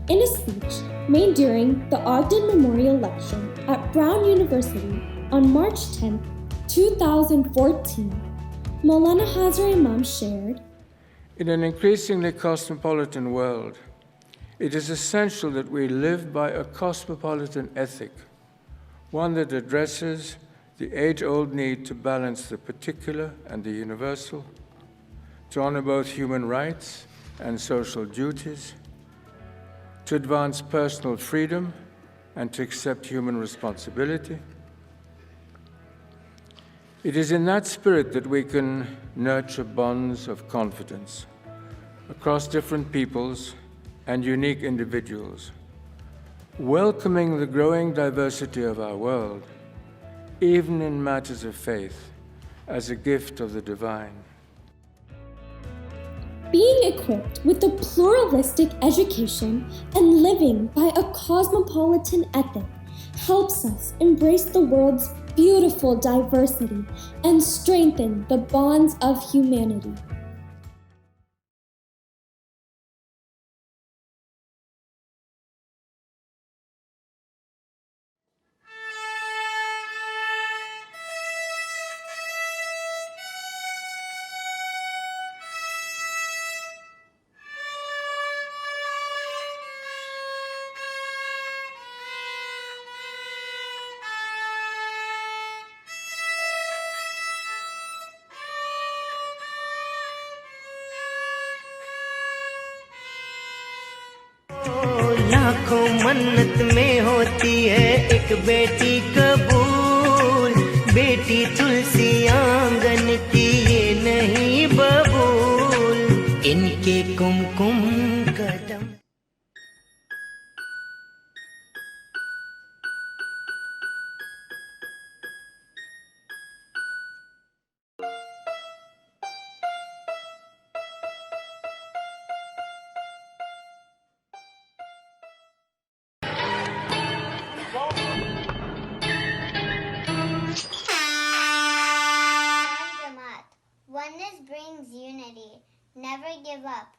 In a speech made during the Ogden Memorial Lecture at Brown University on March 10, 2014, Maulana Hazar Imam shared, In an increasingly cosmopolitan world, it is essential that we live by a cosmopolitan ethic, one that addresses the age-old need to balance the particular and the universal, to honor both human rights and social duties, to advance personal freedom and to accept human responsibility. It is in that spirit that we can nurture bonds of confidence across different peoples and unique individuals, welcoming the growing diversity of our world, even in matters of faith, as a gift of the divine. being equipped with a pluralistic education and living by a cosmopolitan ethic helps us embrace the world's beautiful diversity and strengthen the bonds of humanity. मन्नत में होती है एक बेटी कबूल, बेटी तुलसी आंगन की ये नहीं बबूल, इनके कुमकुम कदम। Oneness brings unity. Never give up.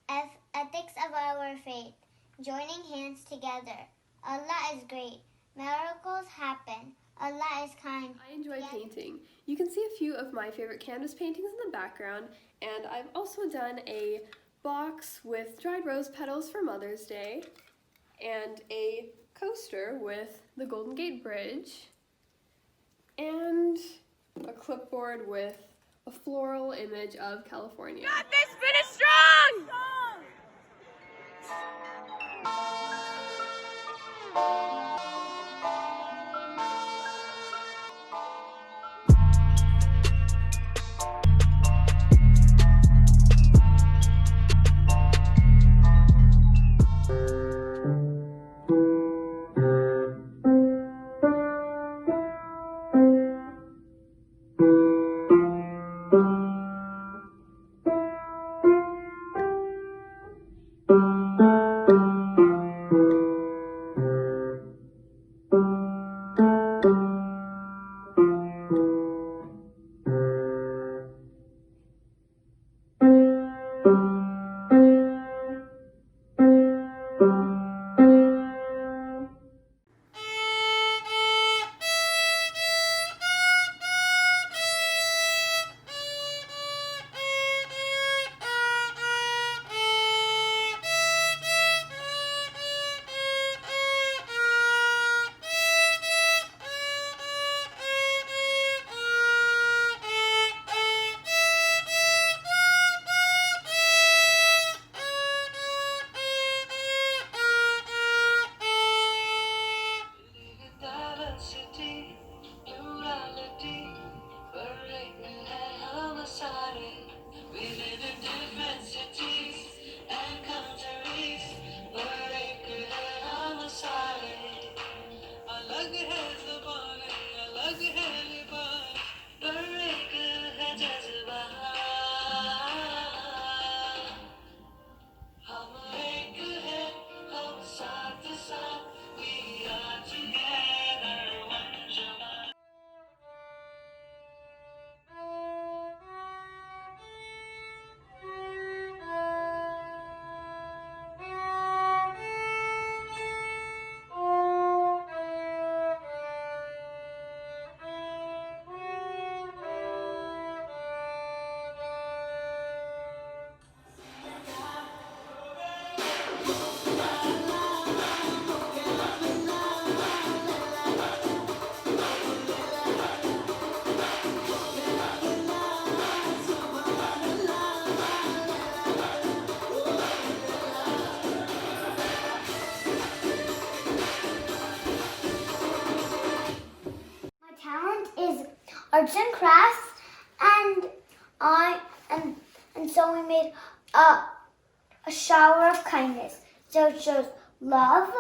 Ethics of our faith. Joining hands together. Allah is great. Miracles happen. Allah is kind. I enjoy painting. You can see a few of my favorite canvas paintings in the background, and I've also done a box with dried rose petals for Mother's Day, and a coaster with the Golden Gate Bridge, and a clipboard with a floral image of California. Got this, finish strong! Arts and crafts, and so we made a shower of kindness. So it shows love,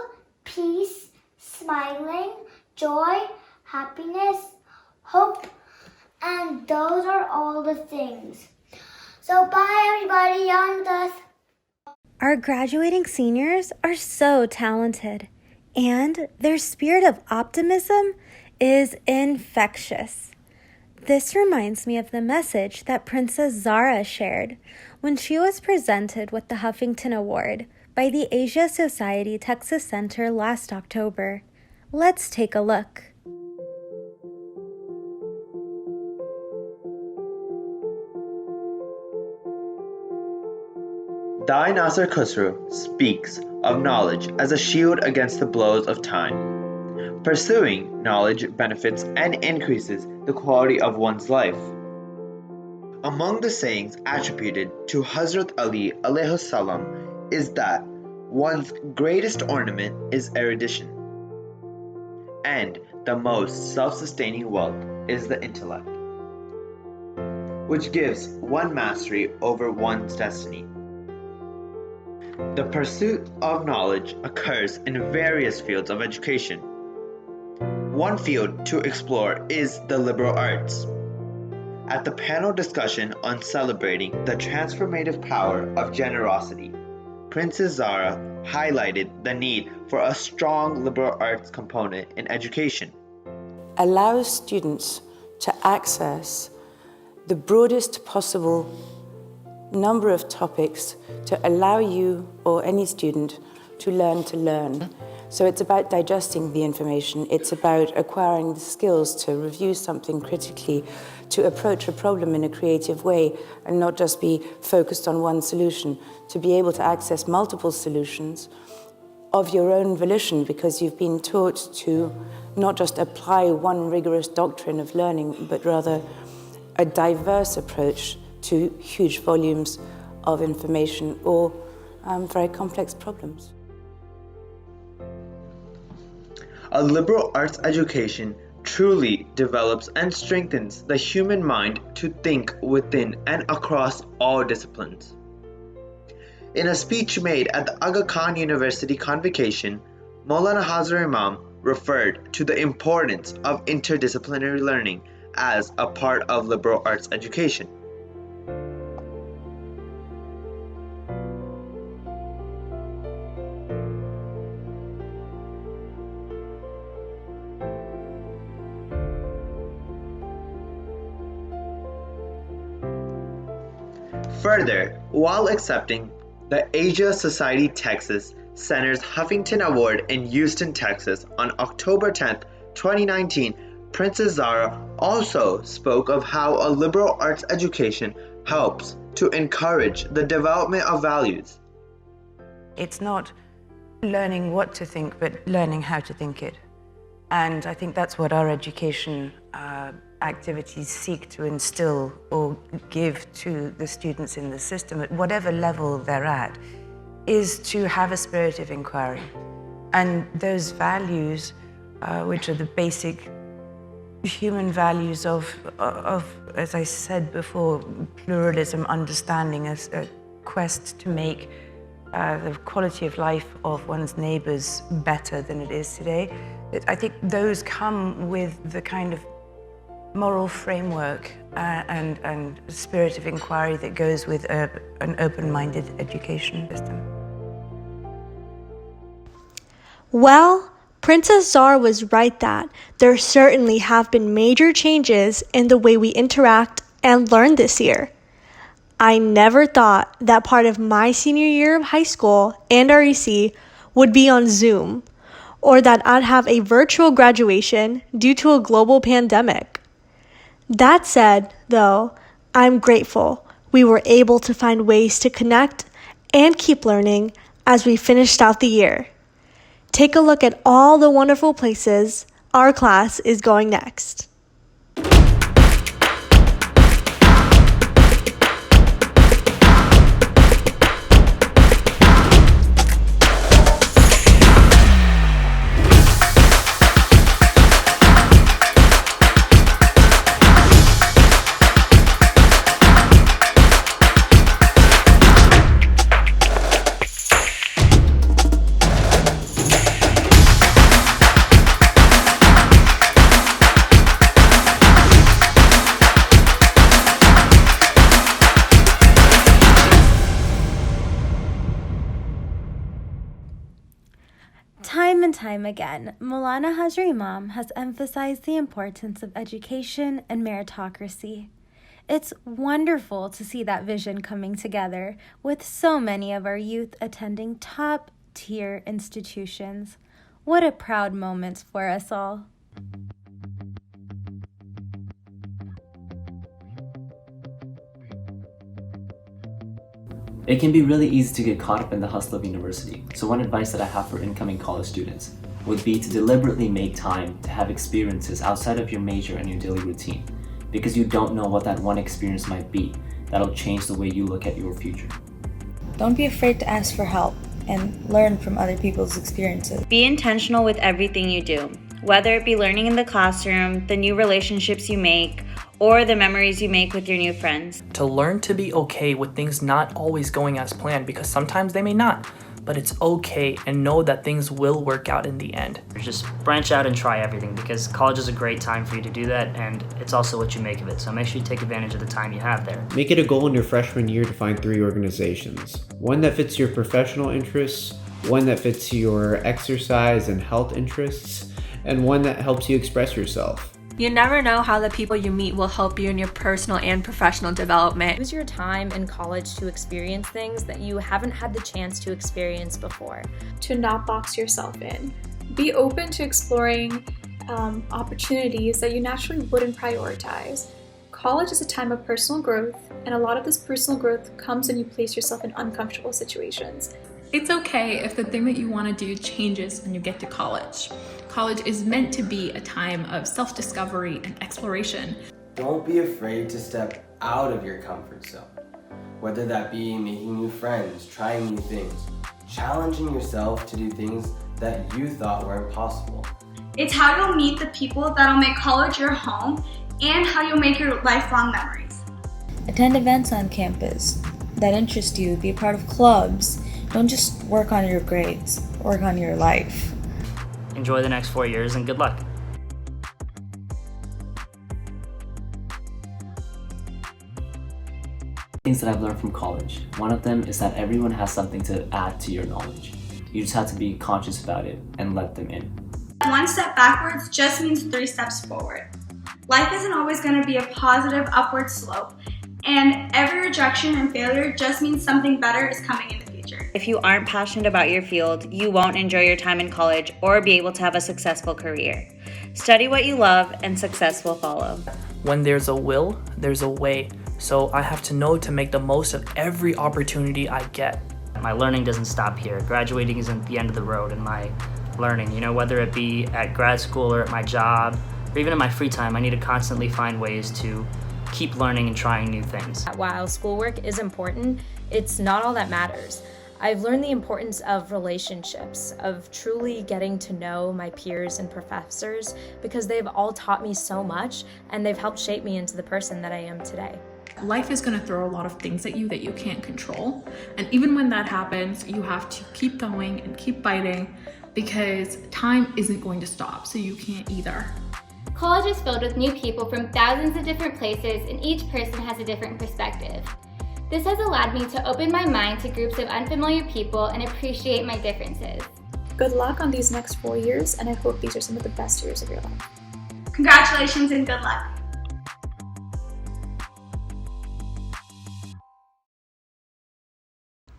peace, smiling, joy, happiness, hope, and those are all the things. So bye everybody, you're with us. Our graduating seniors are so talented, and their spirit of optimism is infectious. This reminds me of the message that Princess Zara shared when she was presented with the Huffington Award by the Asia Society Texas Center last October. Let's take a look. Dai Nasser Khusro speaks of knowledge as a shield against the blows of time. Pursuing knowledge benefits and increases the quality of one's life. Among the sayings attributed to Hazrat Ali alayhi salam is that One's greatest ornament is erudition, and the most self-sustaining wealth is the intellect, which gives one mastery over one's destiny. The pursuit of knowledge occurs in various fields of education. One field to explore is the liberal arts. At the panel discussion on celebrating the transformative power of generosity, Princess Zara highlighted the need for a strong liberal arts component in education. Allows students to access the broadest possible number of topics to allow you or any student to learn. So it's about digesting the information, it's about acquiring the skills to review something critically, to approach a problem in a creative way and not just be focused on one solution, to be able to access multiple solutions of your own volition because you've been taught to not just apply one rigorous doctrine of learning, but rather a diverse approach to huge volumes of information or very complex problems. A liberal arts education truly develops and strengthens the human mind to think within and across all disciplines. In a speech made at the Aga Khan University Convocation, Maulana Hazar Imam referred to the importance of interdisciplinary learning as a part of liberal arts education. Further, while accepting the Asia Society Texas Center's Huffington Award in Houston, Texas on October 10, 2019, Princess Zara also spoke of how a liberal arts education helps to encourage the development of values. It's not learning what to think, but learning how to think it. And I think that's what our education activities seek to instill or give to the students in the system at whatever level they're at, is to have a spirit of inquiry. And those values, which are the basic human values of, as I said before, pluralism, understanding, as a quest to make the quality of life of one's neighbors better than it is today. I think those come with the kind of moral framework and spirit of inquiry that goes with an open-minded education system. Well, Princess Zara was right that there certainly have been major changes in the way we interact and learn this year. I never thought that part of my senior year of high school and REC would be on Zoom, or that I'd have a virtual graduation due to a global pandemic. That said, though, I'm grateful we were able to find ways to connect and keep learning as we finished out the year. Take a look at all the wonderful places our class is going next. Time and time again, Maulana Hazar Imam has emphasized the importance of education and meritocracy. It's wonderful to see that vision coming together with so many of our youth attending top-tier institutions. What a proud moment for us all. It can be really easy to get caught up in the hustle of university, so one advice that I have for incoming college students would be to deliberately make time to have experiences outside of your major and your daily routine, because you don't know what that one experience might be that'll change the way you look at your future. Don't be afraid to ask for help. and learn from other people's experiences. Be intentional with everything you do, whether it be learning in the classroom, the new relationships you make, or the memories you make with your new friends. To learn to be okay with things not always going as planned, because sometimes they may not, but it's okay, and know that things will work out in the end. Just branch out and try everything, because college is a great time for you to do that, and it's also what you make of it. So make sure you take advantage of the time you have there. Make it a goal in your freshman year to find 3 organizations. One that fits your professional interests, one that fits your exercise and health interests, and one that helps you express yourself. You never know how the people you meet will help you in your personal and professional development. Use your time in college to experience things that you haven't had the chance to experience before. To not box yourself in. Be open to exploring opportunities that you naturally wouldn't prioritize. College is a time of personal growth, and a lot of this personal growth comes when you place yourself in uncomfortable situations. It's okay if the thing that you want to do changes when you get to college. College is meant to be a time of self-discovery and exploration. Don't be afraid to step out of your comfort zone, whether that be making new friends, trying new things, challenging yourself to do things that you thought were impossible. It's how you'll meet the people that'll make college your home and how you'll make your lifelong memories. Attend events on campus that interest you, be a part of clubs. Don't just work on your grades, work on your life. Enjoy the next 4 years and good luck. Things that I've learned from college. One of them is that everyone has something to add to your knowledge. You just have to be conscious about it and let them in. 1 step backwards just means 3 steps forward. Life isn't always going to be a positive upward slope, and every rejection and failure just means something better is coming in the future. If you aren't passionate about your field, you won't enjoy your time in college or be able to have a successful career. Study what you love and success will follow. When there's a will, there's a way. So I have to know to make the most of every opportunity I get. My learning doesn't stop here. Graduating isn't the end of the road in my learning. Whether it be at grad school or at my job, or even in my free time, I need to constantly find ways to keep learning and trying new things. While schoolwork is important, it's not all that matters. I've learned the importance of relationships, of truly getting to know my peers and professors, because they've all taught me so much and they've helped shape me into the person that I am today. Life is going to throw a lot of things at you that you can't control. And even when that happens, you have to keep going and keep fighting, because time isn't going to stop, so you can't either. College is filled with new people from thousands of different places, and each person has a different perspective. This has allowed me to open my mind to groups of unfamiliar people and appreciate my differences. Good luck on these next 4 years, and I hope these are some of the best years of your life. Congratulations and good luck.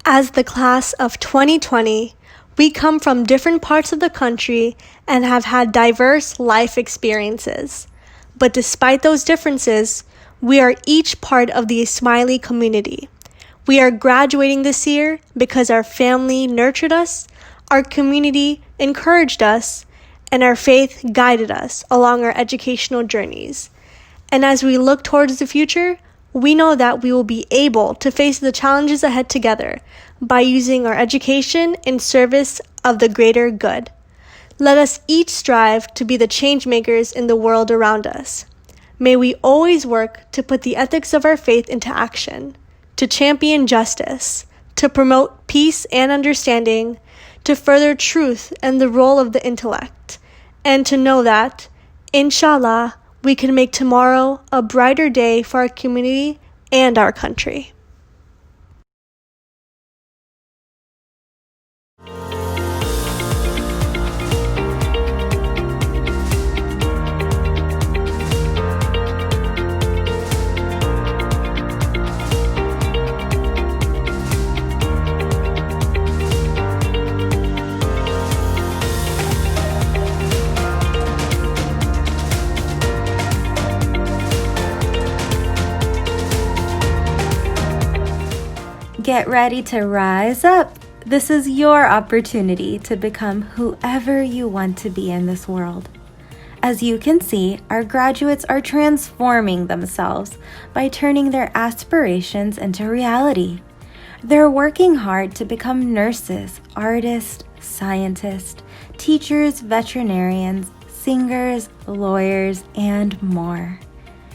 As the class of 2020, we come from different parts of the country and have had diverse life experiences. But despite those differences, we are each part of the Smiley community. We are graduating this year because our family nurtured us, our community encouraged us, and our faith guided us along our educational journeys. And as we look towards the future, we know that we will be able to face the challenges ahead together by using our education in service of the greater good. Let us each strive to be the change makers in the world around us. May we always work to put the ethics of our faith into action, to champion justice, to promote peace and understanding, to further truth and the role of the intellect, and to know that, inshallah, we can make tomorrow a brighter day for our community and our country. Get ready to rise up. This is your opportunity to become whoever you want to be in this world. As you can see, our graduates are transforming themselves by turning their aspirations into reality. They're working hard to become nurses, artists, scientists, teachers, veterinarians, singers, lawyers, and more.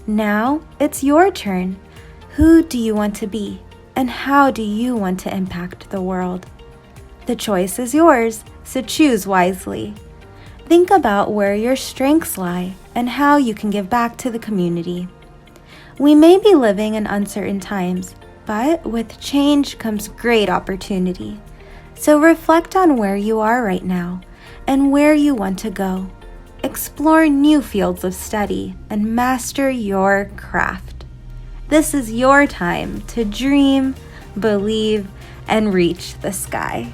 Now it's your turn. Who do you want to be? And how do you want to impact the world? The choice is yours, so choose wisely. Think about where your strengths lie and how you can give back to the community. We may be living in uncertain times, but with change comes great opportunity. So reflect on where you are right now and where you want to go. Explore new fields of study and master your craft. This is your time to dream, believe, and reach the sky.